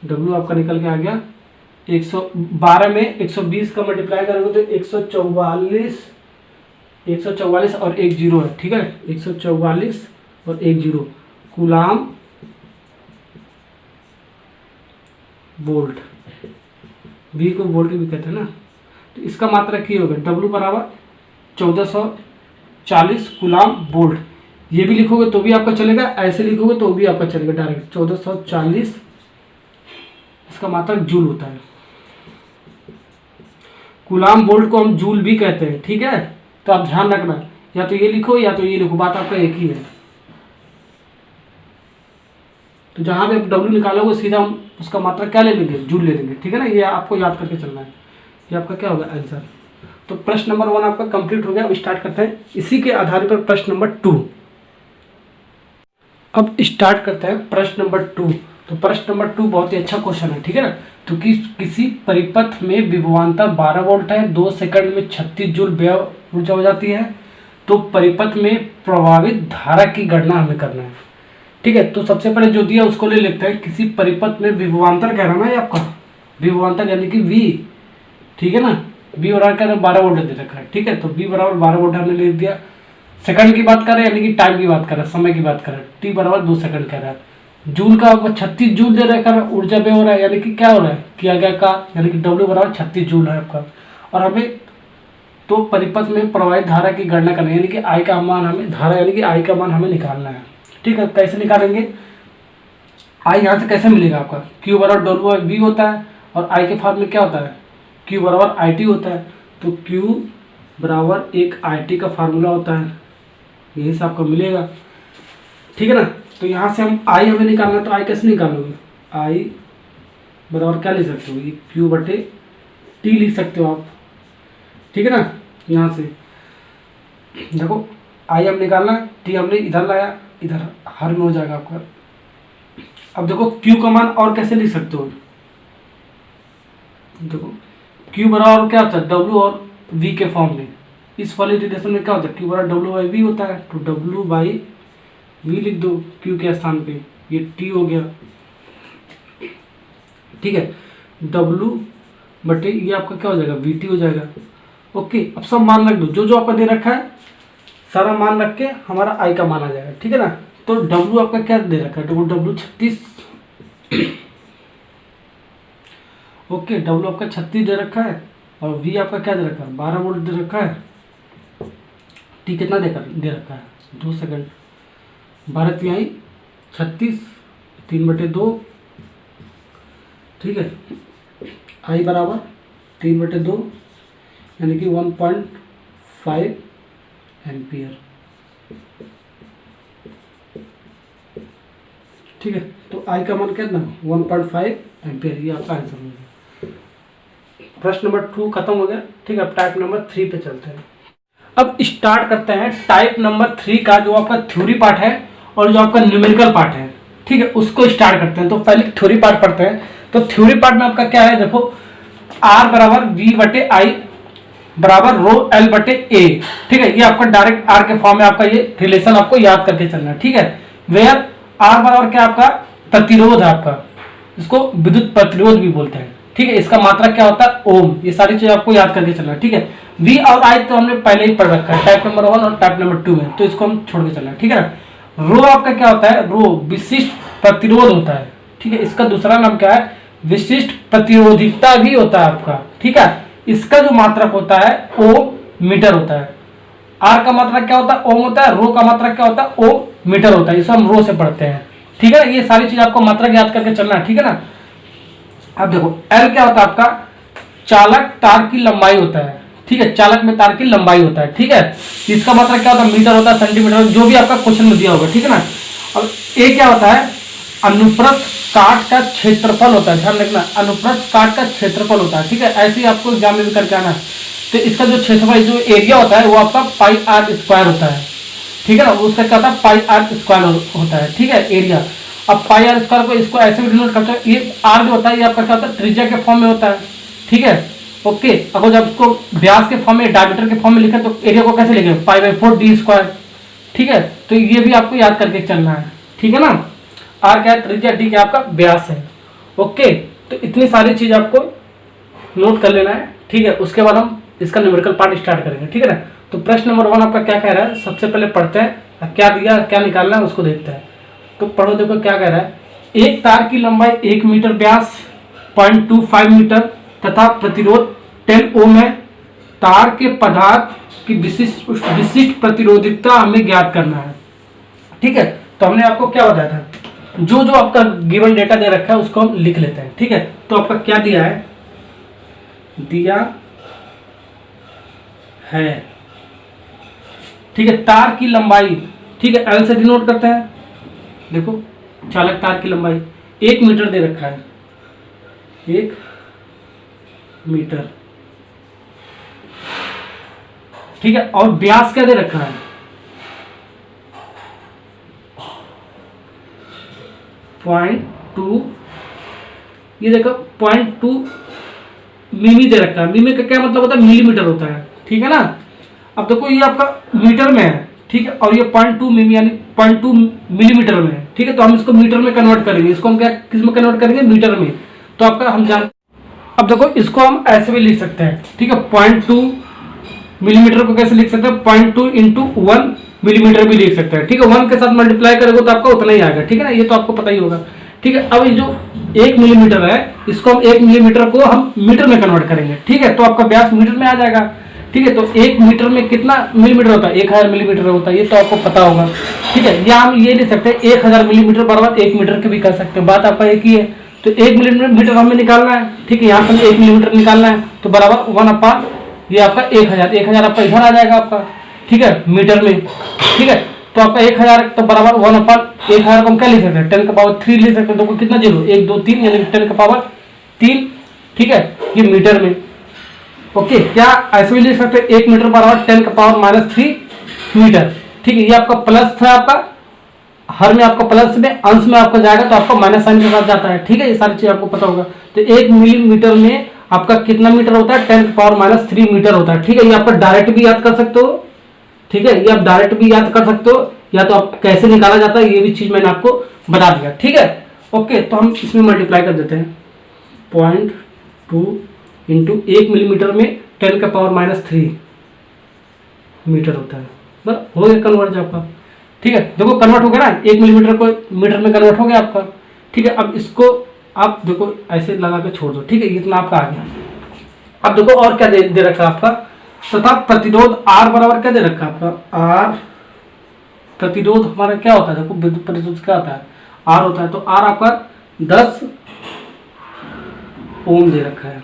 W आपका निकल के आ गया 112 में 120 का मल्टीप्लाई करोगे तो 144 और एक जीरो है, ठीक है, 144 और एक जीरो कूलाम वोल्ट, V को वोल्ट भी कहते हैं ना। तो इसका मात्रक क्या होगा, W बराबर 1440 कूलाम वोल्ट। ये भी लिखोगे तो भी आपका चलेगा, ऐसे लिखोगे तो भी आपका चलेगा, डायरेक्ट 1440, इसका मात्रक जूल होता है। कूलाम वोल्ट को हम जूल भी कहते हैं, ठीक है। तो आप ध्यान रखना, या तो ये लिखो या तो ये लिखो, बात आपका एक ही है। तो जहां पे आप W निकालोगे सीधा हम उसका मात्रक क्या ले लेंगे, जूल ले लेंगे, ठीक है ना। ये आपको याद करके चलना है, ये आपका क्या होगा आंसर। तो प्रश्न नंबर 1 आपका कंप्लीट हो गया। अब स्टार्ट करते हैं इसी के आधार पर प्रश्न नंबर 2। अब स्टार्ट करते हैं प्रश्न नंबर 2। तो प्रश्न नंबर 2 बहुत ही अच्छा क्वेश्चन है, ठीक है ना। तो किसी परिपथ में विभवांतर 12 वोल्ट है, 2 सेकंड में 36 जूल व्यय ऊर्जा हो जाती है, तो परिपथ में प्रवाहित धारा की गणना हमें करना है, ठीक है। तो सबसे पहले जो दिया उसको ले लेते हैं। किसी परिपथ में विभवांतर कह रहा है ना, ये आपका विभवांतर यानी कि V, ठीक है ना। V बराबर 12 वोल्ट दे रखा है, ठीक है। तो V बराबर 12 वोल्ट हमने लिख दिया। सेकंड की बात कर रहे हैं, यानी कि टाइम की बात कर रहे हैं, समय की बात कर रहे हैं। T बराबर 2 सेकंड कह रहा है। जूल का 36 जूल दे रखा है, ऊर्जा व्यय हो रहा है, यानी कि क्या हो रहा है, किया गया का, यानी कि W बराबर 36 जूल है आपका। और हमें तो परिपथ में प्रवाहित धारा की गणना करनी है, यानी कि I का मान हमें, धारा यानी कि I का मान हमें निकालना है, ठीक है। कैसे निकालेंगे, I यहाँ से कैसे मिलेगा आपका, Q बराबर W/V होता है, और I के फॉर्म में क्या होता है, Q बराबर IT होता है। तो Q बराबर एक IT का फार्मूला होता है, यही से आपको मिलेगा, ठीक है ना। तो यहाँ से हम I हमें निकालना है, तो I कैसे निकालोगे, I बराबर क्या लिख सकते हो, ये Q/T लिख सकते हो आप, ठीक है ना। यहाँ से देखो I हम निकालना, T हमने इधर लाया, इधर हर में हो जाएगा आपका। अब देखो Q का मान और कैसे लिख सकते हो, देखो Q बराबर क्या होता है, W और V के फॉर्म में। इस वाले रिलेशन में क्या होता है, Q बराबर W/V होता है, तो W/V लिख दो Q के स्थान पे, ये T हो गया, ठीक है। W बटे ये आपका क्या हो जाएगा, VT हो जाएगा। ओके, अब सब मान रख दो, जो जो आपका दे रखा है सारा मान रख के हमारा I का मान आ जाएगा, ठीक है ना। तो W आपका क्या दे रखा है, W 36 ओके, डब्ल्यू आपका 36 दे रखा है और वी आपका क्या दे रखा है, 12 वोल्ट दे रखा है। टी कितना दे रखा है, 2 सेकंड, 12 तिहाई 36, 3/2, ठीक है। आई बराबर 3/2 यानी कि 1.5 एम्पियर, ठीक है। तो आई का मान कितना, 1.5 एम्पियर, ये आपका आंसर हो गया। प्रश्न नंबर 2 खत्म हो गया, ठीक है। अब टाइप नंबर 3 पे चलते हैं। अब स्टार्ट करते हैं टाइप नंबर 3 का, जो आपका थ्योरी पार्ट है और जो आपका न्यूमेरिकल पार्ट है, ठीक है, उसको स्टार्ट करते हैं। तो पहले थ्योरी पार्ट पढ़ते हैं। तो थ्योरी पार्ट में आपका क्या है, देखो, आर बराबर वी बटे आई बराबर रो एल बटे ए, ठीक है। ये आपका डायरेक्ट आर के फॉर्म में आपका ये रिलेशन आपको याद करके चलना है, ठीक है। वेयर आर बराबर क्या आपका प्रतिरोध है, आपका इसको विद्युत प्रतिरोध भी बोलते हैं, ठीक है। इसका मात्रक क्या होता है, ओम। ये सारी चीज आपको याद करके चलना है, ठीक है। वी और आई तो हमने पहले ही पढ़ रखा है टाइप नंबर 1 और टाइप नंबर 2 में, तो इसको हम छोड़ के चलना है, ठीक है ना। रो आपका क्या होता है, रो विशिष्ट प्रतिरोध होता है, ठीक है। इसका दूसरा नाम क्या है, विशिष्ट प्रतिरोधिकता भी होता है आपका, ठीक है। इसका जो मात्रक होता है ओम मीटर होता है। आर का मात्रक क्या होता है, ओम होता है। रो का मात्रक क्या होता है, ओम मीटर होता है। इसे हम रो से पढ़ते हैं, ठीक है ना। ये सारी चीज आपको मात्रक याद करके चलना है, ठीक है ना। अब देखो एल क्या होता है, आपका चालक तार की लंबाई होता है, ठीक है। चालक में तार की लंबाई होता है, ठीक है। इसका मात्रक क्या होता है, मीटर होता है, सेंटीमीटर, जो भी आपका क्वेश्चन में दिया होगा, ठीक है ना। अब ए क्या होता है, अनुप्रस्थ काट का क्षेत्रफल होता है, ध्यान रखना, अनुप्रस्थ काट का क्षेत्रफल होता है, ठीक है। ऐसे ही आपको एग्जाम में भी करके आना है। तो इसका जो क्षेत्रफल, जो एरिया होता है, वो आपका पाई आर स्क्वायर होता है, ठीक है ना। उसका क्या होता है, पाई आर स्क्वायर होता है, ठीक है, एरिया। अब पाई आर स्क्वायर को इसको ऐसे भी डिनोट करते हैं, ये आर जो होता है ये आपका क्या होता है, त्रिज्या के फॉर्म में होता है, ठीक है। ओके, अगर जब इसको व्यास के फॉर्म में, डायमीटर के फॉर्म में लिखे तो एरिया को कैसे लिखे, पाई/4 डी स्क्वायर, ठीक है। तो ये भी आपको याद करके चलना है, ठीक है ना। आर क्या है, त्रिज्या, डी क्या आपका व्यास है। ओके, तो इतनी सारी चीज आपको नोट कर लेना है, ठीक है। उसके बाद हम इसका न्यूमेरिकल पार्ट स्टार्ट करेंगे, ठीक है ना। तो प्रश्न नंबर 1 आपका क्या कह रहा है, सबसे पहले पढ़ते हैं, क्या दिया क्या निकालना है उसको देखते हैं। तो पढ़ो, देखो क्या कह रहा है, एक तार की लंबाई 1 मीटर, व्यास 0.25 मीटर तथा प्रतिरोध 10 ओम है। तार के पदार्थ की विशिष्ट प्रतिरोधिकता हमें ज्ञात करना है, ठीक है। तो हमने आपको क्या बताया था, जो जो आपका गिवन डेटा दे रखा है उसको हम लिख लेते हैं, ठीक है। तो आपका क्या दिया है, दिया है, ठीक है, तार की लंबाई, ठीक है, एल से डिनोट करते हैं। देखो चालक तार की लंबाई 1 मीटर दे रखा है, 1 मीटर, ठीक है। और व्यास क्या दे रखा है, 0.2, ये देखो 0.2 मिमी दे रखा है। मिमी का क्या मतलब होता है, मिलीमीटर होता है, ठीक है ना। अब देखो ये आपका मीटर में है, ठीक है, और ये 0.2 मिमी यानी 0.2 मिलीमीटर में है, ठीक है। तो हम इसको मीटर में कन्वर्ट करेंगे, इसको हम क्या किस में कन्वर्ट करेंगे, मीटर में। तो आपका हम जान, अब देखो इसको हम ऐसे भी लिख सकते हैं, ठीक है। 0.2 मिलीमीटर को कैसे लिख सकते हैं, 0.2 इंटू 1 मिलीमीटर भी लिख सकते हैं, ठीक है। 1 के साथ मल्टीप्लाई करेंगे तो आपका उतना ही आएगा, ठीक है ना। ये तो आपको पता ही होगा, ठीक है। अब ये जो 1 मिलीमीटर है, इसको हम 1 मिलीमीटर को हम मीटर में कन्वर्ट करेंगे, ठीक है। तो आपका व्यास मीटर में आ जाएगा, ठीक है। तो 1 मीटर में कितना मिलीमीटर होता है, 1000 मिलीमीटर होता है, ये तो आपको पता होगा, ठीक है। या हम ये लिख सकते हैं 1000 मिलीमीटर बराबर 1 मीटर के भी कर सकते हैं, बात आपका एक ही है। तो 1 मिलीमीटर हमें निकालना है, ठीक है। यहाँ पर 1 मिलीमीटर निकालना है, तो बराबर 1/, ये आपका 1000 आपका इधर आ जाएगा आपका, ठीक है, मीटर में, ठीक है। तो आपका 1000 तो बराबर 1/1000 को हम क्या लिख सकते हैं, 10⁻³ लिख सकते हैं। तो कितना जीरो, 1 2 3 यानी 10⁻3, ठीक है, ये मीटर में। ओके, क्या ऐसे भी लिख सकते हैं 1 मीटर बराबर 10⁻³ मीटर, ठीक है। ये आपका प्लस था, आपका हर में आपका प्लस में, अंश में आपका जाएगा तो आपका माइनस साइन के साथ जाता है, ठीक है। ये सारी चीज आपको पता होगा। तो 1 मिलीमीटर में आपका कितना मीटर होता है, 10⁻³ मीटर होता है, ठीक है। ये आपका डायरेक्ट भी याद कर सकते हो, ठीक है। ये आप डायरेक्ट भी याद कर सकते हो, या तो आप कैसे निकाला जाता है ये भी चीज मैंने आपको बता दिया, ठीक है। ओके, तो हम इसमें मल्टीप्लाई कर देते हैं, 0.2 इंटू 1 मिलीमीटर में 10⁻³ मीटर होता है, बस हो गया कन्वर्ट आपका, ठीक है। देखो कन्वर्ट हो गया ना, 1 मिलीमीटर को मीटर में कन्वर्ट हो गया आपका, ठीक है। अब इसको आप देखो ऐसे लगा के छोड़ दो, ठीक है, इतना आपका आ गया। अब देखो और क्या दे रखा है आपका, तथा प्रतिरोध R बराबर क्या दे रखा है आपका, R प्रतिरोध हमारा क्या होता है, देखो विद्युत प्रतिरोध क्या होता है, R होता है, तो R आपका 10 ओम दे रखा है।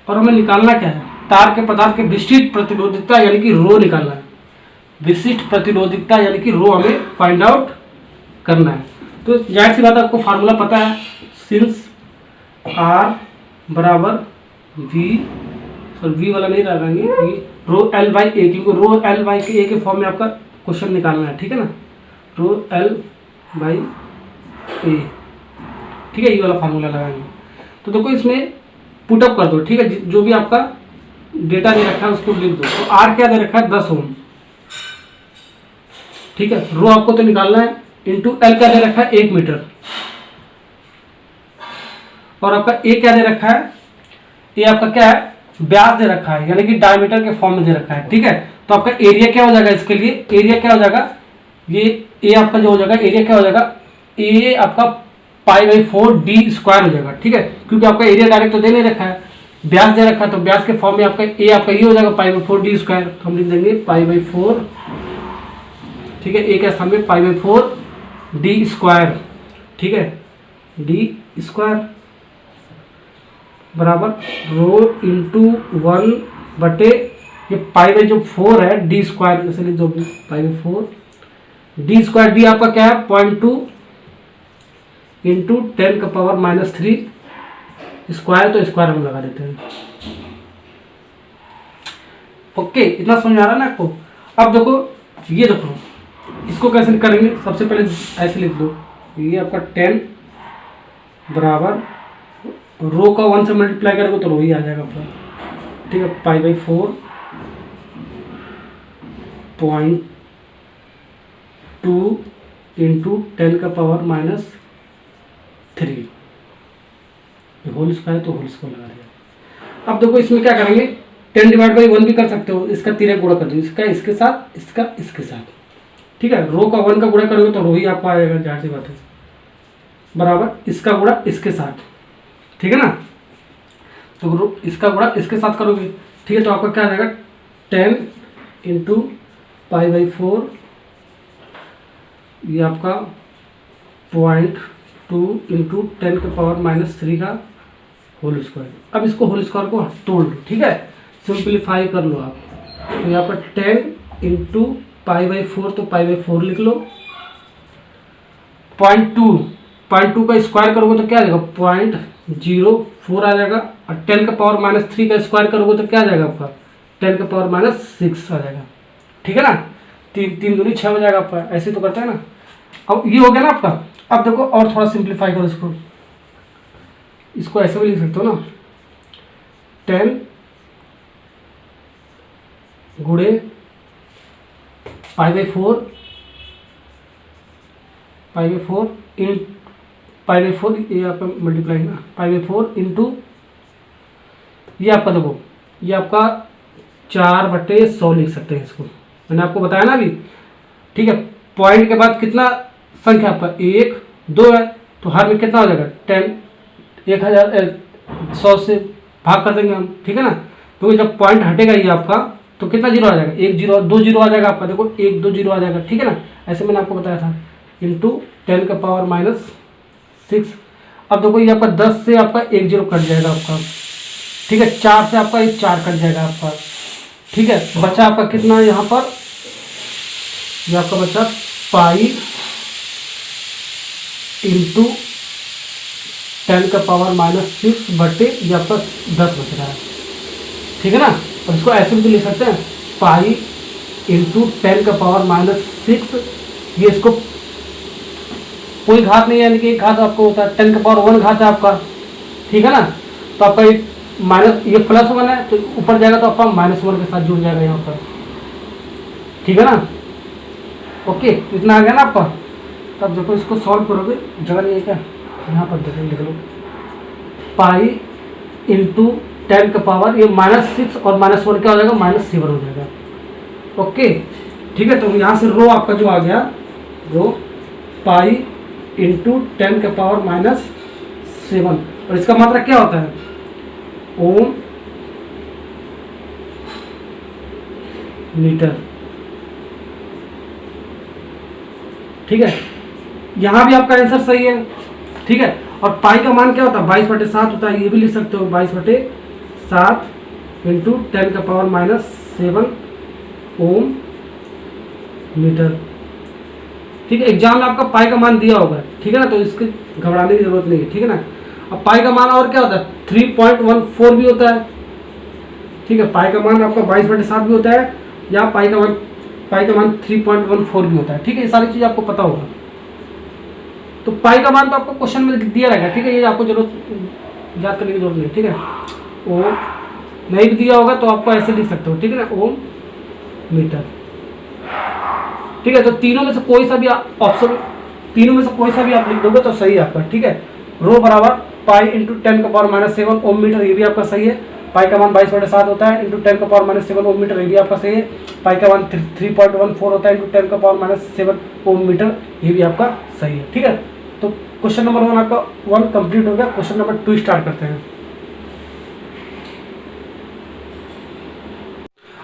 और हमें निकालना क्या है, तार के पदार्थ के विशिष्ट प्रतिरोधकता यानी कि रो निकालना है, विशिष्ट प्रतिरोधकता यानी कि रो हमें फाइंड आउट करना है। तो जाहिर सी बात है आपको फार्मूला पता है, सिंस R बराबर वी वाला नहीं लगाएंगे, रो एल बाई ए, क्योंकि रो एल बाई ए के फॉर्म में आपका क्वेश्चन निकालना है, ठीक है ना, रो एल बाई ए, ठीक है, ये वाला फार्मूला लगाएंगे। तो देखो इसमें पुटअप कर दो, ठीक है, जो भी आपका डेटा दे रखा है उसको लिख दो। तो आर क्या दे रखा है 10 ओम, ठीक है, रो आपको तो निकालना है, इंटू एल क्या दे रखा है 1 मीटर, और आपका ए क्या दे रखा है, ये आपका क्या है व्यास दे रखा है, यानी कि डायमीटर के फॉर्म में दे रखा है, ठीक है। तो आपका एरिया क्या हो जाएगा, इसके लिए एरिया क्या हो जाएगा, ये ए आपका जो हो जाएगा एरिया क्या हो जाएगा, ए आपका π/4 d स्क्वायर हो जाएगा, ठीक है, क्योंकि आपका एरिया डायरेक्ट तो दे नहीं रखा है, व्यास दे रखा है, तो व्यास के फॉर्म में आपका ए आपका ये हो जाएगा π/4 d स्क्वायर, तो हम लिख देंगे π/4, ठीक है, ए के स्थान में π/4 d स्क्वायर, ठीक है, d स्क्वायर बराबर रो इंटू 1 बटे ये π/4 है डी स्क्वायर, जैसे लिख दो π/4 डी स्क्वायर, डी आपका क्या है 0.2 इंटू 10⁻³ स्क्वायर, तो स्क्वायर हम लगा देते हैं। ओके, इतना समझ आ रहा है ना आपको। अब देखो ये देखो इसको कैसे करेंगे, सबसे पहले ऐसे लिख दो, ये आपका 10 बराबर रो का 1 से मल्टीप्लाई करोगे तो रो ही आ जाएगा आपका, ठीक है, π/4 0.2 इंटू 10⁻³ होल स्क्वायर, तो होल स्क्वायर लगा दिया। अब देखो इसमें क्या करेंगे, 10/1 भी कर सकते हो, इसका तिरक गुणा कर दो, इसका इसके साथ, इसका इसके साथ, ठीक है, रो का 1 का गुणा करोगे तो रो ही आपको आएगा, जाहिर सी बात है, बराबर इसका गुणा इसके साथ, ठीक है ना, तो इसका गुणा इसके साथ करोगे, ठीक है, तो आपका क्या आ जाएगा 10 इंटू π/4, ये आपका 0.2 इंटू 10⁻³ का होल स्क्वायर। अब इसको होल स्क्वायर को तोड़ लो, ठीक है, सिंप्लीफाई कर लो आप, तो यहाँ पर 10 इंटू π/4, तो π/4 लिख लो, 0.2 का स्क्वायर करोगे तो क्या आ जाएगा 0.04 आ जाएगा, और 10⁻³ का स्क्वायर करोगे तो क्या आ जाएगा आपका 10⁻6 आ जाएगा, ठीक है ना, 3 दूनी 6 हो जाएगा आपका, ऐसे तो करते हैं ना। अब ये हो गया ना आपका। अब देखो और थोड़ा सिंप्लीफाई करो इसको ऐसे भी लिख सकते हो ना, 10 गुणे π/4 इन π/4, ये आपका मल्टीप्लाई है ना, π/4 इंटू ये आपका देखो ये आपका 4/100 लिख सकते हैं इसको, मैंने आपको बताया ना अभी, ठीक है। पॉइंट के बाद कितना संख्या आपका 1 2 है, तो हर में कितना हो जाएगा 100 से भाग कर देंगे हम, ठीक है ना, तो जब पॉइंट हटेगा ये आपका तो कितना जीरो आ जाएगा, 1 0 2 0 आ जाएगा आपका, देखो 1 2 0 आ जाएगा, ठीक है ना, ऐसे मैंने आपको बताया था, इंटू 10⁻6। अब देखो ये आपका 10 से आपका 1 0 कट जाएगा आपका, ठीक है, 4 से आपका 4 कट जाएगा आपका, ठीक है, बचा आपका कितना यहाँ पर, ये आपका बचा पाई इंटू 10⁻6 बटे ये आपका 10 बच रहा है, ठीक है ना। और इसको ऐसे भी लिख सकते हैं पाई इंटू 10⁻6, ये इसको कोई घात नहीं है, यानी कि एक घात आपको होता है, 10⁻1 घात है आपका, ठीक है ना, तो आपका ये माइनस ये +1 है तो ऊपर जाएगा तो आपका -1 के साथ जुड़ जाएगा यहाँ पर, ठीक है ना। ओके, इतना आ गया ना आपका। तब देखो इसको सॉल्व करोगे, जगह नहीं है क्या, यहाँ पर देखो लिख लो, पाई इंटू 10 का पावर ये -6 और -1 क्या हो जाएगा -7 हो जाएगा। ओके, ठीक है, तो यहाँ से रो आपका जो आ गया, रो पाई इंटू 10⁻⁷ और इसका मात्रा क्या होता है ओम मीटर। ठीक है, यहां भी आपका आंसर सही है। ठीक है, और पाई का मान क्या होता है 22/7 होता है, ये भी लिख सकते हो 22/7 इंटू 10⁻⁷ ओम मीटर। ठीक है, एग्जाम में आपका पाई का मान दिया होगा, ठीक है ना, तो इसकी घबराने की जरूरत नहीं है। ठीक है ना, अब पाई का मान और क्या होता है 3.14 भी होता है। ठीक है, पाई का मान आपका 22/7 भी होता है, या पाई का मान 3.14 भी होता है। ठीक है, ये सारी चीज आपको पता होगा। तो पाई का मान तो आपको क्वेश्चन में दिया रहेगा। ठीक है, ये आपको जरूरत याद करने की जरूरत नहीं। ठीक है, ओम नहीं भी दिया होगा तो आपको ऐसे लिख सकते हो। ठीक है ना, ओम मीटर। ठीक है, तो तीनों में से कोई सा भी ऑप्शन, तीनों में से कोई सा भी आप लिख दोगे तो सही है आपका। ठीक है, रो बराबर पाई इंटू 10⁻⁷ ओम मीटर, ये भी आपका सही है। पाई का मान 22/7 होता है इंटू 10⁻⁷ ओम मीटर, ये भी आपका सही है। पाई का मान 3.14 होता है इंटू 10⁻⁷ ओम मीटर, ये भी आपका सही है। ठीक है, तो क्वेश्चन नंबर 1 आपका 1 कंप्लीट हो गया। क्वेश्चन नंबर 2 स्टार्ट करते हैं।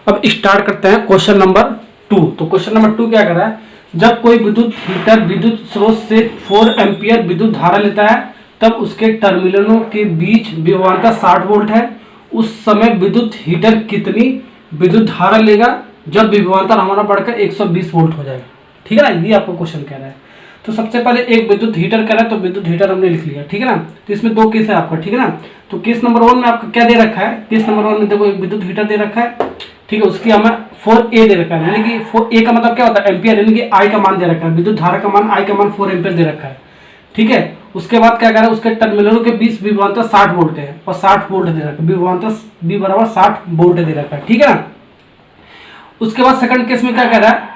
अब स्टार्ट करते हैं क्वेश्चन नंबर 2। तो क्वेश्चन नंबर 2 क्या कर रहा है, जब कोई विद्युत हीटर विद्युत स्रोत से 4 एम्पियर विद्युत धारा लेता है तब उसके टर्मिनलों के बीच विभवांतर 60 वोल्ट है, उस समय विद्युत हीटर कितनी विद्युत धारा लेगा जब विभवांतर हमारा बढ़कर 120 वोल्ट हो जाएगा। ठीक है ना, ये आपको क्वेश्चन कह रहा है। तो सबसे पहले एक विद्युत हीटर कह रहा है, तो विद्युत हीटर हमने लिख लिया। ठीक है ना, तो इसमें 2 केस है आपका। ठीक है ना, तो केस नंबर 1 में आपका क्या दे रखा है, केस नंबर 1 में देखो एक विद्युत हीटर दे रखा है। ठीक है, उसकी हमें 4A दे रखा है, यानी कि 4A का मतलब क्या होता है एम्पियर, यानी कि I का मान दे रखा है, विद्युत धारा का मान I का मान 4 एम्पियर दे रखा है। ठीक है, उसके बाद क्या कर रहा है, उसके टर्मिनलों के बीच विभवांतर 60 वोल्ट है और 60 वोल्ट दे रखा है, विभवांतर V बराबर 60 वोल्ट दे रखा है। ठीक है ना, उसके बाद सेकंड केस में क्या कह रहा है,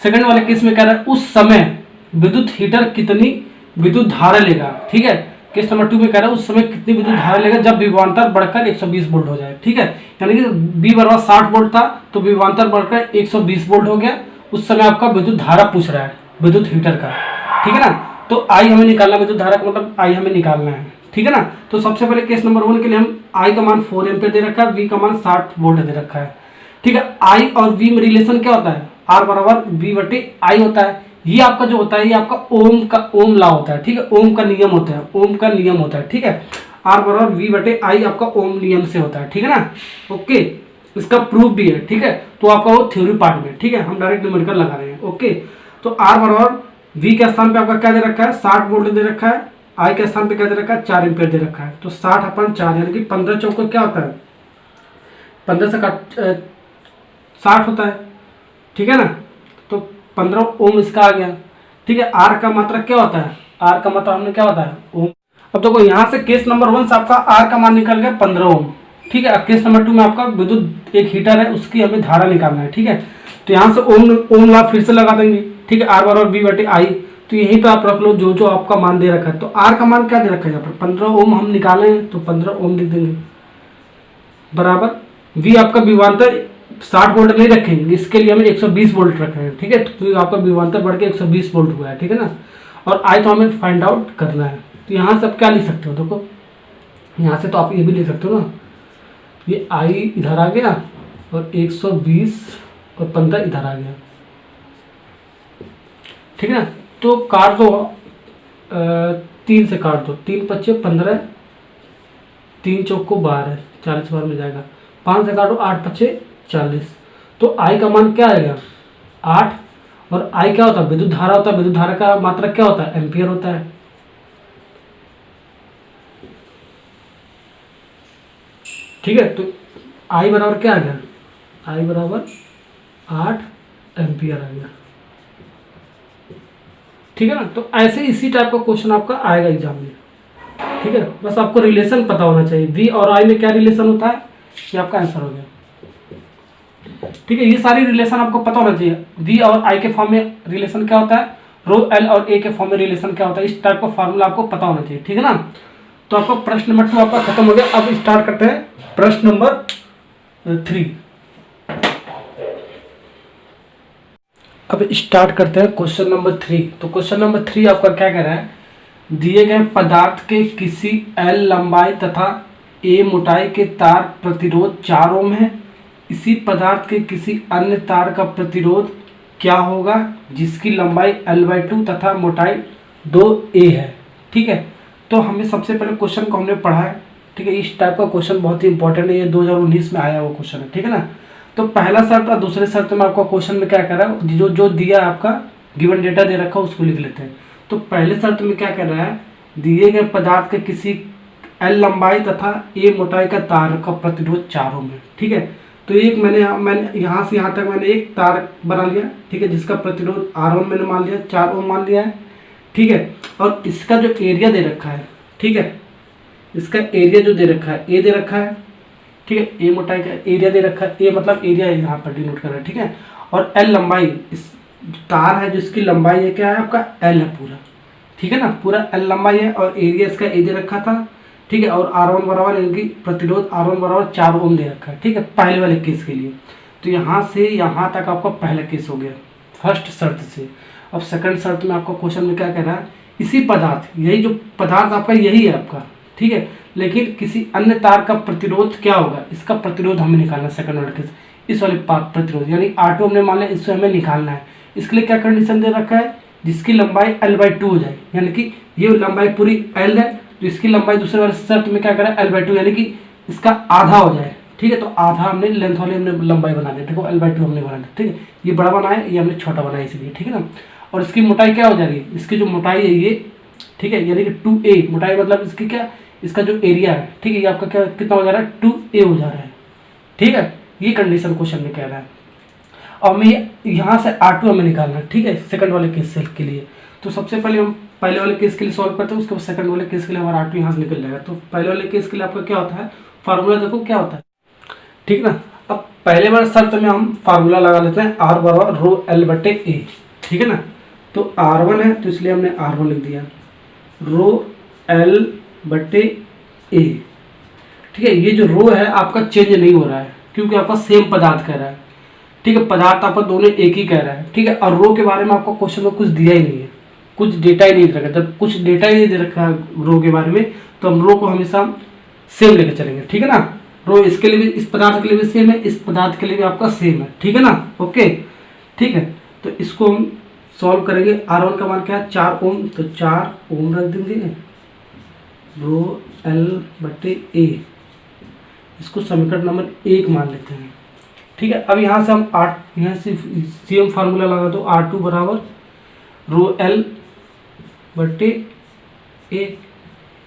सेकंड वाले केस में कह रहा है उस समय विद्युत हीटर कितनी विद्युत धारा लेगा। ठीक है, केस नंबर 2 में कह रहा है उस समय कितनी विद्युत धारा लेगा जब विभवांतर बढ़कर 120 वोल्ट हो जाए। ठीक है, यानी कि V बराबर 60 वोल्ट था तो विभवांतर बढ़कर 120 वोल्ट हो गया, उस समय आपका विद्युत धारा पूछ रहा है विद्युत हीटर का। ठीक है ना, तो I हमें निकालना, विद्युत धारा का मतलब I हमें निकालना है। ठीक है ना, तो सबसे पहले केस नंबर 1 के लिए हम I का मान 4 एम्पियर दे रखा है, V का मान 60 वोल्ट दे रखा है। ठीक है, I और V में रिलेशन क्या होता है, R बराबर V/I होता है। ये आपका जो होता है ये आपका ओम लॉ होता है। ठीक है, ओम का नियम होता है, ओम का नियम होता है। ठीक है, R बराबर V/I आपका ओम नियम से होता है। ठीक है ना, ओके, इसका प्रूफ भी है। ठीक है, तो आपका वो थ्योरी पार्ट में। ठीक है, हम डायरेक्ट न्यूमेरिकल लगा रहे हैं। ओके, तो R बराबर V के स्थान पे आपका क्या दे रखा है 60 वोल्ट दे रखा है, I के स्थान पे क्या दे रखा है 4 एम्पियर दे रखा है। तो 60/4 यानी कि 15 चौक क्या होता है 15 से 60 होता है। ठीक है ना, तो 15 ओम इसका आ गया। ठीक है, R का मात्रा क्या होता है, R का मात्रा हमने क्या बताया ओम। अब देखो यहाँ से केस नंबर 1 से आपका R का मान निकल गया 15 ओम। ठीक है, अब केस नंबर 2 में आपका विद्युत एक हीटर है उसकी हमें धारा निकालना है। ठीक है, तो यहाँ से ओम लॉ फिर से लगा देंगे। ठीक है, R बराबर V/I, तो यहीं पे आप रख लो जो जो आपका मान दे रखा है। तो R का मान क्या दे रखा है यहाँ पर 15 ओम हम निकाले हैं, तो 15 ओम लिख देंगे बराबर V आपका विभवांतर 60 वोल्ट नहीं रखेंगे, इसके लिए हमें 120 वोल्ट रखे हैं। ठीक है, तो आपका विभवांतर बढ़ के 120 वोल्ट हुआ है। ठीक है ना, और I तो हमें फाइंड आउट करना है। तो यहाँ से आप क्या लिख सकते हो, देखो यहाँ से तो आप ये भी लिख सकते हो ना, ये I इधर आ गया और 120 और 15 इधर आ गया। ठीक है ना, तो काट दो 3 से काट दो, 3 × 5 = 15, 3 चौक को 12, 40 बार में जाएगा, 5 से काटो 8 × 5 = 40। तो I का मान क्या आएगा 8, और I क्या होता है विद्युत धारा होता है, विद्युत धारा का मात्रा क्या होता है एम्पियर होता है। ठीक है, तो I बराबर क्या आ गया, I बराबर 8 एम्पियर आ गया। ठीक है ना, तो ऐसे इसी टाइप का क्वेश्चन आपका आएगा एग्जाम में। ठीक है, बस आपको रिलेशन पता होना चाहिए, V और I में क्या रिलेशन होता है, ये आपका आंसर हो गया। ठीक है, ये सारी रिलेशन आपको पता होना चाहिए। V और I के फॉर्म में रिलेशन क्या होता है, रो L और A के फॉर्म में रिलेशन क्या होता है, इस टाइप का फॉर्मूला आपको पता होना चाहिए। ठीक है ना, तो आपका प्रश्न नंबर 2 आपका खत्म हो गया। अब स्टार्ट करते हैं प्रश्न नंबर 3। अब स्टार्ट करते हैं क्वेश्चन नंबर 3। तो क्वेश्चन नंबर 3 आपका क्या कह रहा है, दिए गए पदार्थ के किसी L लंबाई तथा A मोटाई के तार प्रतिरोध 4 ओम है। इसी पदार्थ के किसी अन्य तार का प्रतिरोध क्या होगा जिसकी लंबाई L/2 तथा मोटाई 2A है। ठीक है, तो हमें सबसे पहले क्वेश्चन को हमने पढ़ा है। ठीक है, इस टाइप का क्वेश्चन बहुत ही इंपॉर्टेंट है, ये 2019 में आया हुआ क्वेश्चन है। ठीक है ना, तो पहला शर्त और दूसरे शर्त में आपका क्वेश्चन में क्या कर रहा है, जो जो दिया आपका गिवन डेटा दे रखा है उसको लिख लेते हैं। तो पहले शर्त में क्या कर रहा है, दिए गए पदार्थ के किसी L लंबाई तथा A मोटाई का तार का प्रतिरोध 4 ओम है। ठीक है, तो एक मैंने यहाँ से यहाँ तक मैंने एक तार बना लिया। ठीक है, जिसका प्रतिरोध R1 मैंने मान लिया 4 ओम मान लिया है। ठीक है, और इसका जो एरिया दे रखा है, ठीक है, इसका एरिया जो दे रखा है A दे रखा है। ठीक है, A मोटाई का एरिया दे रखा है, A मतलब एरिया यहाँ पर डिनोट कर रहा है। ठीक है, और L लंबाई, इस तार है जिसकी लंबाई है क्या है आपका L है पूरा। ठीक है ना, पूरा L लंबाई है और एरिया इसका A दे रखा था। ठीक है, और R1 बराबर इनकी प्रतिरोध R1 बराबर 4 ओम दे रखा है। ठीक है, पहले वाले केस के लिए। तो यहाँ से यहाँ तक आपका पहला केस हो गया फर्स्ट शर्त से। अब सेकंड शर्त में आपका क्वेश्चन में क्या कह रहा है, इसी पदार्थ, यही जो पदार्थ आपका यही है आपका। ठीक है, लेकिन किसी अन्य तार का प्रतिरोध क्या होगा, इसका प्रतिरोध हमें निकालना है। सेकंड वाले केस, इस वाले प्रतिरोध यानी R2 हमने मान लिया, इससे हमें निकालना है। इसके लिए क्या कंडीशन दे रखा है, जिसकी लंबाई L/2 हो जाए, यानी कि ये लंबाई पूरी L है, तो इसकी लंबाई दूसरे वाले शर्त में क्या करा L/2 यानी कि इसका आधा हो जाए। ठीक है, तो आधा हमने लेंथ वाली हमने लंबाई बना दिया। देखो L/2 हमने बना दिया। ठीक है, ये बड़ा बनाया, ये हमने छोटा बनाया इसलिए। ठीक है ना, और इसकी मोटाई क्या हो जाएगी, इसकी जो मोटाई है ये, ठीक है, यानी कि 2A मोटाई मतलब इसकी क्या, इसका जो एरिया है, ठीक है, ये आपका क्या कितना हो जा रहा है 2A हो जा रहा है। ठीक है, ये कंडीशन क्वेश्चन में कह रहा है। और हमें यहाँ से R2 हमें निकालना है। ठीक है, सेकंड वाले केस के लिए। तो सबसे पहले हम पहले वाले केस के लिए सॉल्व करते हैं, उसके बाद सेकंड वाले केस के लिए हमारा R2 यहाँ से निकल जाएगा। तो पहले वाले केस के लिए आपका क्या होता है, फार्मूला देखो क्या होता है। ठीक ना, अब पहले वाले शर्त में हम फार्मूला लगा लेते हैं, R बराबर ρL/A। ठीक है ना, तो R1 है तो इसलिए हमने R1 लिख दिया, ρL/A। ठीक है, ये जो रो है आपका चेंज नहीं हो रहा है क्योंकि आपका सेम पदार्थ कह रहा है। ठीक है, पदार्थ आपका दोनों एक ही कह रहा है। ठीक है, और रो के बारे में आपको क्वेश्चन में कुछ दिया ही नहीं है, कुछ डेटा ही नहीं दे रखा। जब कुछ डेटा ही नहीं दे रखा रो के बारे में तो हम रो को हमेशा सेम लेकर चलेंगे। ठीक है ना, रो इसके लिए भी, इस पदार्थ के लिए भी सेम है, इस पदार्थ के लिए भी आपका सेम है। ठीक है ना, ओके। ठीक है, तो इसको हम सॉल्व करेंगे। R1 का मान क्या है 4 ओम, तो 4 ओम रख देंगे, ρL/A। इसको समीकरण नंबर 1 मान लेते हैं। ठीक है, अब यहाँ से हम यहाँ से सेम फार्मूला लगा दो, R2 बराबर ρL/A।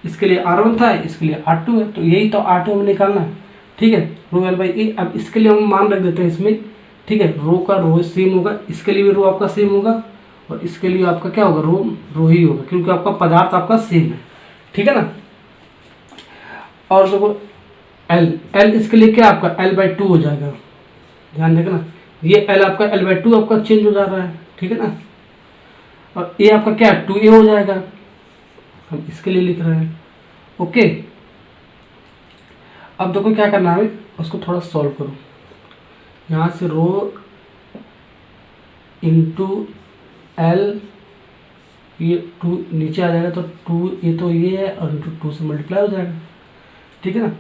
इसके लिए R1 था, इसके लिए R2 है, तो यही तो R2 हमें निकालना है। ठीक है, ρL/A। अब इसके लिए हम मान रख देते हैं इसमें। ठीक है, रो का रो सेम होगा, इसके लिए भी रो आपका सेम होगा, और इसके लिए आपका क्या होगा, रो ही होगा, क्योंकि आपका पदार्थ आपका सेम है। ठीक है ना, और देखो L इसके लिए क्या आपका L/2 हो जाएगा। ध्यान देखना, ये L आपका L/2 आपका चेंज हो जा रहा है। ठीक है ना, और A आपका क्या 2A हो जाएगा, हम इसके लिए लिख रहे हैं। ओके, अब देखो क्या करना है, उसको थोड़ा सॉल्व करो। यहाँ से रो इंटू L, ये 2 नीचे आ जाएगा, तो 2 ये तो ये है, और इंटू 2 से मल्टीप्लाई हो जाएगा। ठीक है ना,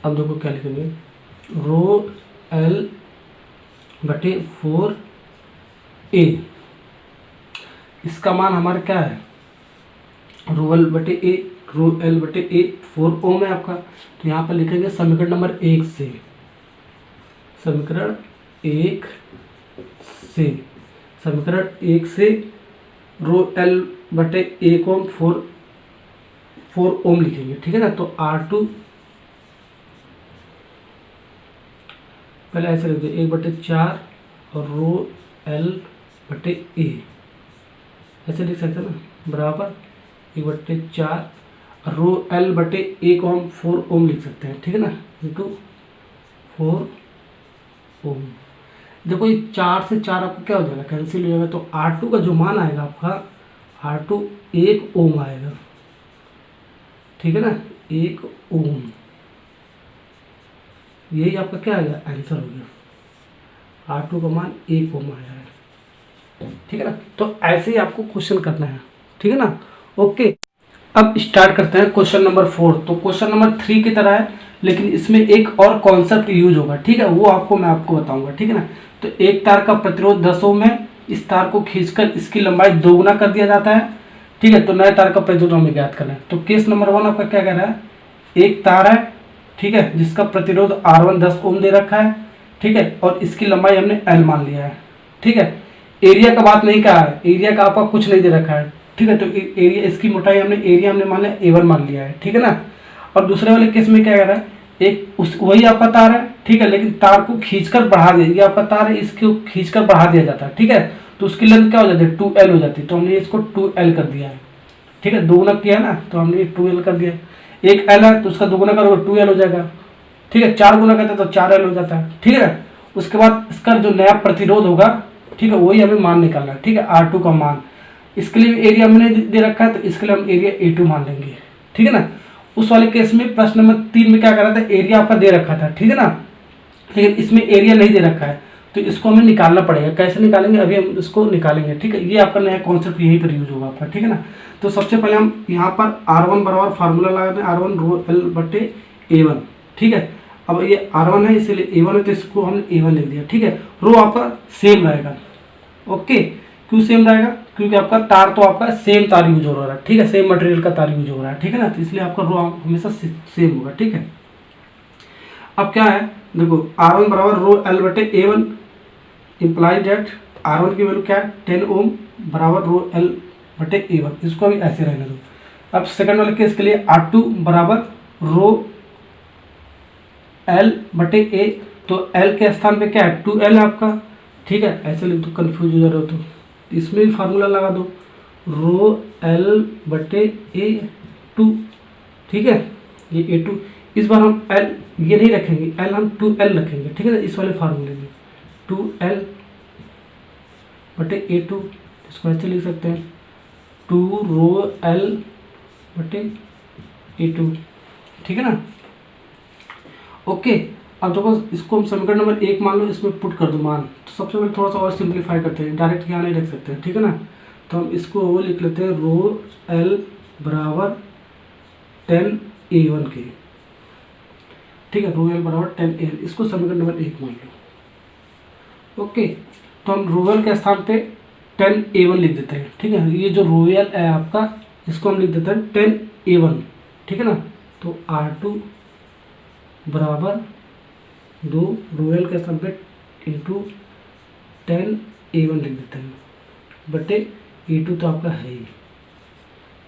अब देखो क्या लिखेंगे, ρL/4A। इसका मान हमारा क्या है, ρL/A 4 ओम है आपका। तो यहाँ पर लिखेंगे समीकरण नंबर 1 से, समीकरण 1 से ρL/A को 4 ओम लिखेंगे। ठीक है ना, तो R2 पहले ऐसे लिख दो 1/4 और ρL/A ऐसे लिख सकते हैं ना, बराबर 1/4 और ρL/A को हम 4 ओम लिख सकते हैं। ठीक है ना, इंटू 4 ओम। देखो ये 4 से 4 आपको क्या हो जाएगा, कैंसिल हो जाएगा, तो R2 का जो मान आएगा आपका, R2 1 ओम आएगा। ठीक है ना, 1 ओम, यही आपका क्या आ गया, आंसर हो गया। R2 का मान 1 ओम आया है। ठीक है ना, तो ऐसे ही आपको क्वेश्चन करना है। ठीक है ना, ओके, अब स्टार्ट करते हैं क्वेश्चन नंबर 4। तो क्वेश्चन नंबर 3 की तरह है, लेकिन इसमें एक और कॉन्सेप्ट यूज होगा, ठीक है, वो मैं आपको बताऊंगा, ठीक है ना। तो एक तार का प्रतिरोध 10 ओम है, इस तार को खींचकर इसकी लंबाई दोगुना कर दिया जाता है, ठीक है। तो नए तार का प्रतिरोध हमें ज्ञात करना है। तो केस नंबर 1 आपका क्या कह रहा है, एक तार है, ठीक है, जिसका प्रतिरोध R1 10 ओम दे रखा है, ठीक है, और इसकी लंबाई हमने L मान लिया है, ठीक है। एरिया का बात नहीं कहा है, एरिया का आपका कुछ नहीं दे रखा है, ठीक है। तो एरिया, इसकी मोटाई एरिया हमने मान लिया A1 मान लिया है, ठीक है ना। और दूसरे वाले केस में क्या कह रहा है, एक वही आपका तार है, ठीक है, लेकिन तार को खींचकर बढ़ा दिया, ये आपका तार है, इसको खींचकर बढ़ा दिया जाता है, ठीक है। तो उसकी लेंथ क्या हो जाती है, 2L हो जाती है। तो हमने इसको 2L कर दिया है, ठीक है, दोगुना किया ना, तो हमने 2L कर दिया। एक L है तो उसका दोगुना करोगे 2L हो जाएगा, ठीक है। 4 गुना करते तो 4L हो जाता है, ठीक है। उसके बाद इसका जो नया प्रतिरोध होगा, ठीक है, वही हमें मान निकालना है, ठीक है, R2 का मान। इसके लिए भी एरिया हमने दे रखा है, तो इसके लिए हम एरिया A2 मान लेंगे, ठीक है ना। उस वाले केस में प्रश्न नंबर 3 में क्या करा था, एरिया आपका दे रखा था, ठीक है ना, लेकिन इसमें एरिया नहीं दे रखा है, तो इसको हमें निकालना पड़ेगा। कैसे निकालेंगे, अभी हम इसको निकालेंगे, ठीक है। ये आपका नया कॉन्सेप्ट यहीं पर यूज होगा आपका, ठीक है ना। तो सबसे पहले हम यहाँ पर R1 बराबर फार्मूला लगाते हैं, R1 रो L बटे A1, ठीक है। अब ये R1 है, इसलिए A1 है, तो इसको हमने A1 लिख दिया, ठीक है। रो आपका सेम रहेगा, ओके। क्यों सेम रहेगा, क्योंकि आपका तार तो आपका सेम तार यूज हो रहा है, ठीक है, सेम मटेरियल का तार यूज हो रहा है, ठीक है ना। तो इसलिए आपका रो हमेशा सेम होगा, ठीक है। अब क्या है, देखो R1 बराबर रो L बटे A1 इम्प्लाई डेट R1 की वैल्यू क्या है, 10 ओम बराबर रो L बटे A1, इसको अभी ऐसे रहने दो। अब सेकंड वाले केस के लिए R2 बराबर रो L बटे A, तो L के स्थान पे क्या है, 2L है आपका, ठीक है। ऐसे लिख दो, कन्फ्यूज हो जा रहे हो तो इसमें भी फार्मूला लगा दो, रो L बटे A2, ठीक है, ये A2। इस बार हम L ये नहीं रखेंगे, L हम 2L रखेंगे, ठीक है ना, इस वाले फार्मूले में 2L बटे A2, इसको ऐसे लिख सकते हैं 2 रो L बटे A2, ठीक है ना, ओके। अब देखो इसको हम समीकरण नंबर 1 मान लो, इसमें पुट कर दो मान। तो सबसे पहले थोड़ा सा और सिंप्लीफाई करते हैं, डायरेक्ट यहाँ नहीं रख सकते हैं, ठीक है ना। तो हम इसको वो लिख लेते हैं, रो L बराबर 10A1 के, ठीक है, रो L बराबर 10A, इसको समीकरण नंबर 1 मान लो, ओके। तो हम रो L के स्थान पे 10A1 लिख देते हैं, ठीक है। ये जो रो L है आपका, इसको हम लिख देते हैं 10A1, ठीक है ना। तो R2 बराबर 2 रो L के स्थान पे इंटू 10A1 लिख देते हैं बटे A2 तो आपका है ही,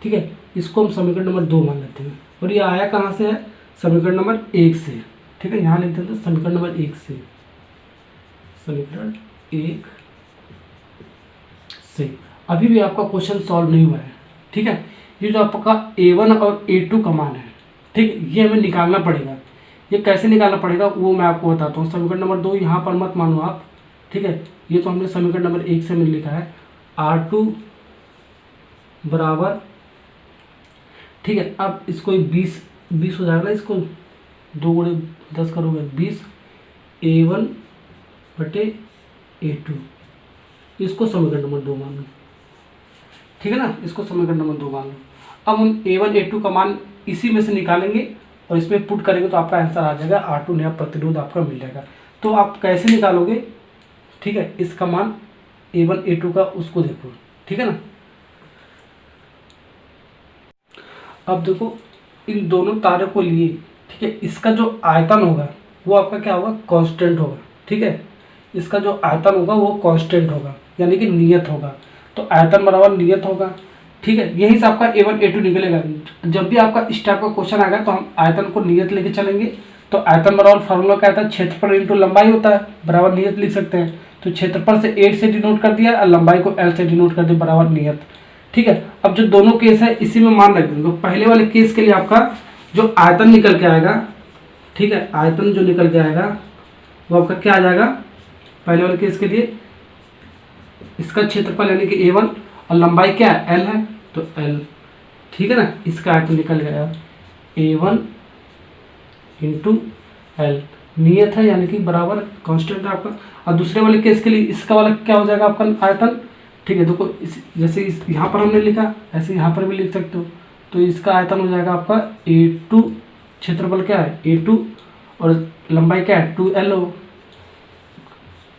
ठीक है। इसको हम समीकरण नंबर 2 मान लेते हैं। और ये आया कहाँ से है, समीकरण नंबर 1 से, ठीक है। यहाँ लिख देते हैं समीकरण नंबर 1 से, समीकरण 1 से। अभी भी आपका क्वेश्चन सॉल्व नहीं हुआ है, ठीक है। ये जो आपका A1 और A2 का मान है, ठीक है, ये हमें निकालना पड़ेगा। ये कैसे निकालना पड़ेगा वो मैं आपको बताता हूँ। समीकरण नंबर 2 यहाँ पर मत मानो आप, ठीक है। ये तो हमने समीकरण नंबर 1 से मैंने लिखा है, R2 बराबर, ठीक है। अब इसको 20 हो जाएगा ना, इसको 2 गुणे 10 करोगे 20 A1 बटे A2, इसको समीकरण नंबर 2 मान लो, ठीक है ना, इसको समीकरण नंबर 2 मान लो। अब हम A1 A2 का मान इसी में से निकालेंगे और इसमें पुट करेंगे, तो आपका आंसर आ जाएगा, R2 नया प्रतिरोध आपका मिल जाएगा। तो आप कैसे निकालोगे, ठीक है, इसका मान A1 A2 का, उसको देखो, ठीक है ना। अब देखो इन दोनों तारों को लिए, ठीक है, इसका जो आयतन होगा वो आपका क्या होगा, कांस्टेंट होगा, ठीक है। इसका जो आयतन होगा वो कांस्टेंट होगा, यानी कि नियत होगा। तो आयतन बराबर नियत होगा, ठीक है। यहीं से आपका A1 A2 निकलेगा। जब भी आपका इस टाइप का क्वेश्चन आएगा तो हम आयतन को नियत लेके चलेंगे। तो आयतन बराबर फार्मूला क्या आता है, क्षेत्रफल इंटू लंबाई होता है, बराबर नियत लिख सकते हैं। तो क्षेत्रफल से 8 से डिनोट कर दिया और लंबाई को L से डिनोट कर दिया, बराबर नियत, ठीक है। अब जो दोनों केस है इसी में मान रख देंगे। पहले वाले केस के लिए आपका जो आयतन निकल के आएगा, ठीक है, आयतन जो निकल के आएगा वो आपका क्या आ जाएगा, पहले वाले केस के लिए इसका क्षेत्रफल यानी कि A1 और लंबाई क्या है, L है, तो L, ठीक है ना। इसका आयतन निकल गया A1 इंटू L, नियत है यानी कि बराबर कांस्टेंट है आपका। और दूसरे वाले केस के लिए इसका वाला क्या हो जाएगा आपका आयतन, ठीक है, देखो जैसे यहाँ पर हमने लिखा ऐसे यहाँ पर भी लिख सकते हो। तो इसका आयतन हो जाएगा आपका A2, क्षेत्रफल क्या है A2 और लंबाई क्या है 2L हो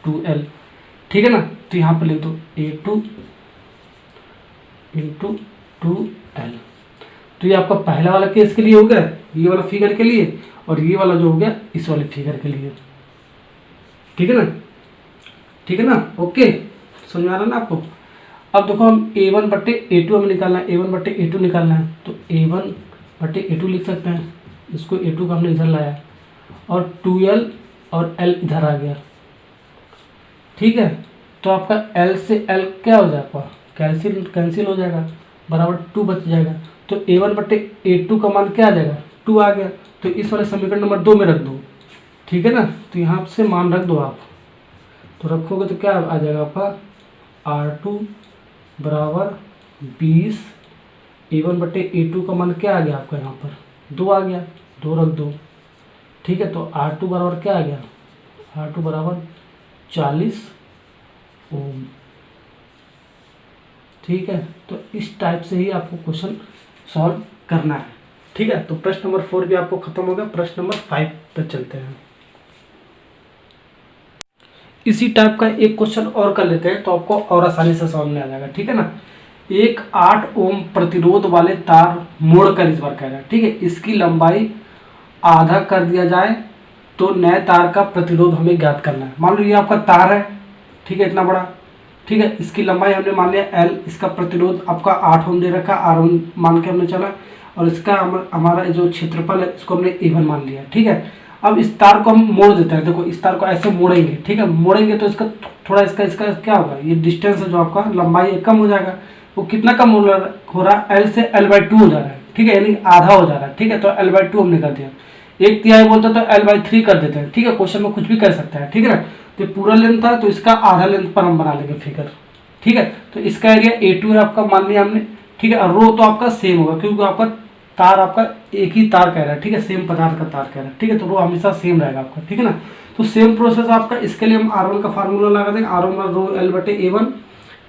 2L, ठीक है ना। तो यहाँ पर लिख दो A2 इंटू 2L। तो ये आपका पहला वाला केस के लिए हो गया, ये वाला फिगर के लिए, और ये वाला जो हो गया इस वाले फिगर के लिए, ठीक है ना, ठीक है ना। ओके, समझ आ रहा है ना आपको। अब देखो हम A1/A2 हमें निकालना है, A1/A2 निकालना है, तो A1/A2 लिख सकते हैं। इसको A2 का हमने इधर लाया और 2L और L इधर आ गया, ठीक है। तो आपका L से L क्या हो जाएगा, कैंसिल हो जाएगा, बराबर 2 बच जाएगा। तो A1/A2 का मान क्या आ जाएगा 2 आ गया। तो इस वाले समीकरण नंबर 2 में रख दो, ठीक है ना। तो यहाँ से मान रख दो आप, तो रखोगे तो क्या आ जाएगा आपका R2 बराबर 20, A1/A2 का मान क्या आ गया आपका यहाँ पर 2 आ गया, 2 रख दो, ठीक है। तो R2 बराबर क्या आ गया, R2 बराबर 40 ओम, ठीक है। तो इस टाइप से ही आपको क्वेश्चन सॉल्व करना है, ठीक है। तो प्रश्न नंबर 4 भी आपको खत्म हो गया। प्रश्न नंबर 5 पर चलते हैं। इसी टाइप का एक क्वेश्चन और कर लेते हैं, तो आपको और आसानी से समझ में आ जाएगा, ठीक है ना। एक 8 ओम प्रतिरोध वाले तार मोड़कर इस बार कह रहा है, ठीक है, इसकी लंबाई आधा कर दिया जाए तो नए तार का प्रतिरोध हमें ज्ञात करना है। मान लो ये आपका तार है, ठीक है, इतना बड़ा, ठीक है। इसकी लंबाई हमने मान लिया L, इसका प्रतिरोध आपका 8 ओम दे रखा, R1 मान के हमने चला, और इसका हमारा जो क्षेत्रफल है इसको हमने A1 मान लिया, ठीक है। अब इस तार को हम मोड़ देते हैं, देखो इस तार को ऐसे मोड़ेंगे, ठीक है, मोड़ेंगे तो इसका थोड़ा इसका क्या होगा, ये डिस्टेंस है जो आपका लंबाई कम हो जाएगा। वो कितना कम हो रहा है, L से L/2 हो जा रहा है, ठीक है, यानी आधा हो जा रहा है, ठीक है। तो L/2 हमने कर दिया, 1/3 बोलते तो L/3 कर देते हैं, ठीक है। क्वेश्चन में कुछ भी कर सकता है, ठीक है ना। तो पूरा लेंथ था तो इसका आधा लेंथ पर हम बना लेंगे फिगर, ठीक है। तो इसका एरिया A2 है आपका, मान लिया हमने, ठीक है। और रो तो आपका सेम होगा क्योंकि आपका तार आपका एक ही तार कह रहा है, ठीक है, सेम पदार्थ का तार कह रहा है, ठीक है। तो रो हमेशा सेम रहेगा आपका, ठीक है ना। तो सेम प्रोसेस आपका, इसके लिए हम R1 का फार्मूला लगा देंगे, R1 रो L/A1,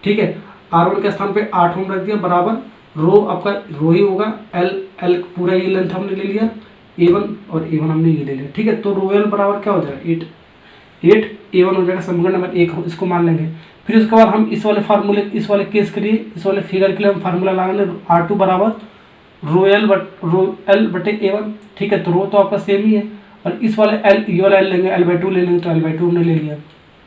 ठीक है। R1 के स्थान पे 8 ओम रख दिया, बराबर रो आपका रो ही होगा, L पूरा ये लेंथ हमने ले लिया, A1 और A1 हमने ये ले लिया, ठीक है। तो रो L बराबर क्या हो जाएगा 8 A1 हो जाएगा, समीकरण नंबर 1 इसको मान लेंगे। फिर उसके बाद हम इस वाले फार्मूले, इस वाले केस के लिए, इस वाले फिगर के लिए हम फार्मूला लगाएंगे R2 बराबर रो L/A1, ठीक है। तो रो तो आपका सेम ही है, और इस वाले L, ये वाला L लेंगे, L/2 ले लेंगे, तो L/2 हमने ले लिया,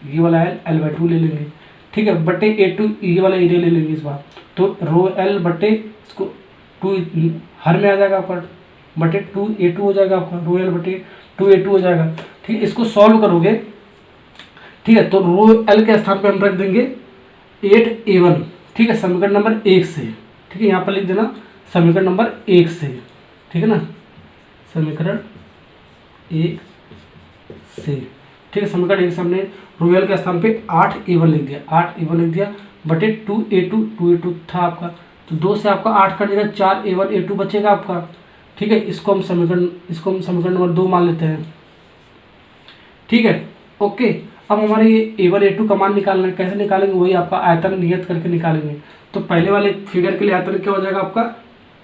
ये वाला L/2 ले लेंगे, ठीक है, बटे A2 ये वाला एरिया ले लेंगे इस बार। तो रो L बटे इसको 2 हर में आ जाएगा आपका, बटे 2A2 हो जाएगा आपका, रो L बटे 2A2 हो जाएगा, ठीक है। इसको सॉल्व करोगे, ठीक है, तो रो L के स्थान पे हम रख देंगे 8A1, ठीक है, समीकरण नंबर 1 से, ठीक है। यहाँ पर लिख देना समीकरण नंबर 1 से, ठीक है ना, समीकरण 1 से, ठीक है। समीकरण 1 से हमने रो L के स्थान पे 8A1 लिख दिया, 8A1 लिख दिया, बटे 2A2 था आपका, तो 2 से आपका 8 कट जाएगा, 4A1A2 बचेगा आपका, ठीक है। इसको हम समीकरण नंबर 2 मान लेते हैं, ठीक है। ओके, अब हमारे ये A1A2 का मान निकालना है, कैसे निकालेंगे, वही आपका आयतन नियत करके निकालेंगे। तो पहले वाले फिगर के लिए आयतन क्या हो जाएगा आपका,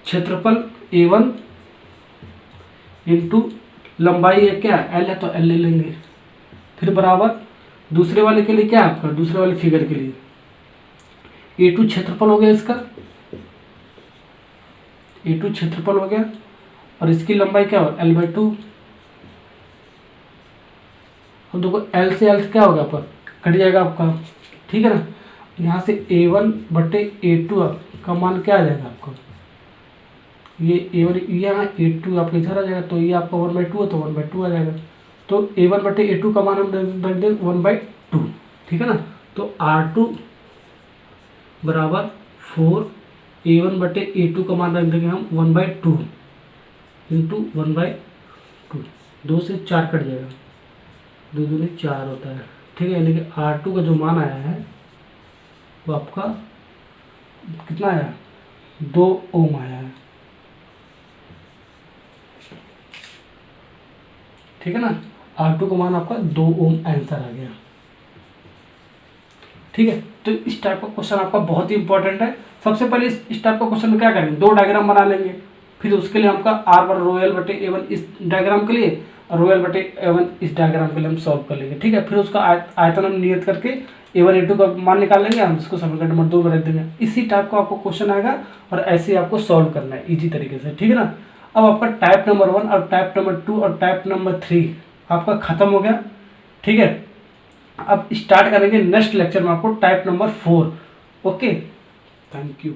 क्षेत्रफल A1 इंटू लंबाई है क्या L है, तो L ले लेंगे, फिर बराबर दूसरे वाले के लिए क्या है आपका, दूसरे वाले फिगर के लिए A2 क्षेत्रफल हो गया, इसका A2 क्षेत्रफल हो गया, और इसकी लंबाई क्या हो L/2। अब देखो L से L क्या होगा आपका, कट जाएगा आपका, ठीक है ना। यहाँ से A1/A2 का मान क्या आ जाएगा आपका, ये A1 यहाँ A2 आपका इधर आ जाएगा, तो ये आपका 1/2 है, तो 1/2 आ जाएगा। तो A1/A2 का मान हम रख दें 1/2, ठीक है ना। तो R2 बराबर 4, A1/A2 का मान रख देंगे हम 1/2 इंटू 1/2, 2 से 4 कट जाएगा, 2 दूनी 4 होता है, ठीक है। यानी कि R2 का जो मान आया है वो आपका कितना आया, 2 ओम आया है, ठीक है ना। R2 का मान आपका 2 ओम आंसर आ गया, ठीक ठीक है। तो इस टाइप का क्वेश्चन आपका बहुत ही इंपॉर्टेंट है। सबसे पहले इस टाइप का क्वेश्चन में क्या करेंगे, दो डायग्राम बना लेंगे, फिर उसके लिए आपका R1 रोयल बटे A1 इस डायग्राम के लिए और रोयल बटे A1 इस डायग्राम के लिए हम सॉल्व कर लेंगे, ठीक है। फिर उसका आयतन हम नियत करके A1 A2 का मान निकाल लेंगे, हम इसको समीकरण नंबर 2 में रख देंगे। इसी टाइप का आपको क्वेश्चन आएगा और ऐसे ही आपको सॉल्व करना है इजी तरीके से, ठीक है ना। अब आपका टाइप नंबर 1 और टाइप नंबर 2 और टाइप नंबर 3 आपका खत्म हो गया, ठीक है। अब स्टार्ट करेंगे नेक्स्ट लेक्चर में आपको type number 4। Okay, thank you.